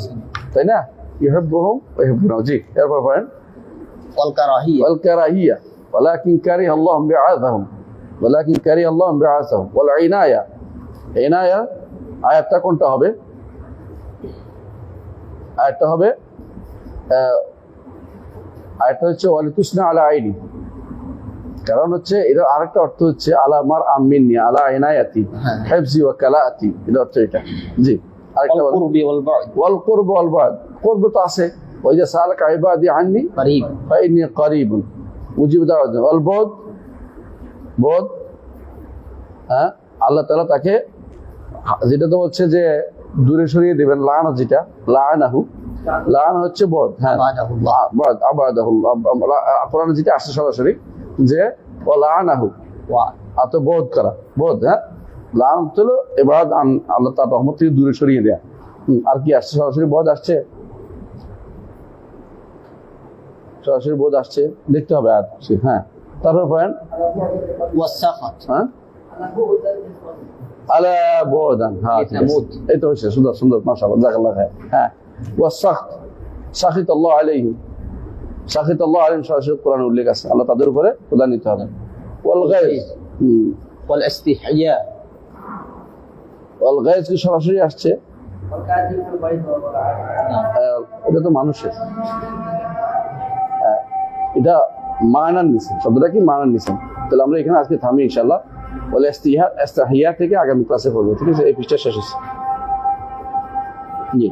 তাই না ইউহিব্বুহুম ওয়া ইউহিব্বুনা জি এরপর বলেন ওয়াল কারাহিয়া والكراهية ولكن كره الله بعاثهم ولكن كره الله بعاثهم والعناية عناية আয়াতটা কোনটা হবে আয়াতটা হবে আয়াতটা হচ্ছে ওয়ালিতুসনা আলা আইনি কারণ হচ্ছে এটা আরেকটা অর্থ হচ্ছে আলা মার আমিনি আলা ইনায়াতি হিফজি ওয়া কালাতি এটা অর্থ এটা জি আরেকটা ওয়াল কুরবি ওয়াল বা'দ ওয়াল কুরব ওয়াল বা'দ কুরব তো আছে ওই যে সালাকা ইবাদি আননি করিব فإني قريب উজিব দাওয়াত ওয়াল বুদ বুদ হ্যাঁ আল্লাহ তাআলা তাকে যেটা তো হচ্ছে যে দূরে সরিয়ে দিবেন লানা যেটা লানাহু লান হচ্ছে বুদ হ্যাঁ আবাদাহুল্লাহ বুদ আবাদাহুল্লাহ কোরআনে যেটা আসছে সরাসরি যে ওয়া লানাহু ওয়া আত বুদ করা বুদ হ্যাঁ লান হলো ইবাদ আল্লাহ তাআলা রহমত থেকে দূরে সরিয়ে দেয়া আর কি আসছে সরাসরি বুদ আসছে সরাসরি বোধ আসছে দেখতে হবে আর হ্যাঁ তারপর পয়েন্ট ওয়াস সাখাত হ্যাঁ আলা বোদান হ্যাঁ এই তো হচ্ছে সুন্দর সুন্দর মাশাআল্লাহ জাযাকাল্লাহ খায়র হ্যাঁ ওয়াসাখত সাখিত আল্লাহ আলাইহি সাখিত আল্লাহ আলাইহিম সরাসরি কোরআনে উল্লেখ আছে আল্লাহ তাদের উপরে খোদা নিতে হবে ওয়াল গায়জ ওয়াল ইস্তিহইয়া ওয়াল গায়জ কি সরাসরি আসছে এটা তো মানুষের এটা মানান নিছেন শব্দটা কি মানান নিছেন তাহলে আমরা এখানে আজকে থামি ইনশাআল্লাহ বলে ইস্তিহিয়া থেকে আগামী ক্লাসে পড়বো ঠিক আছে এই পৃষ্ঠা শেষ হচ্ছে জি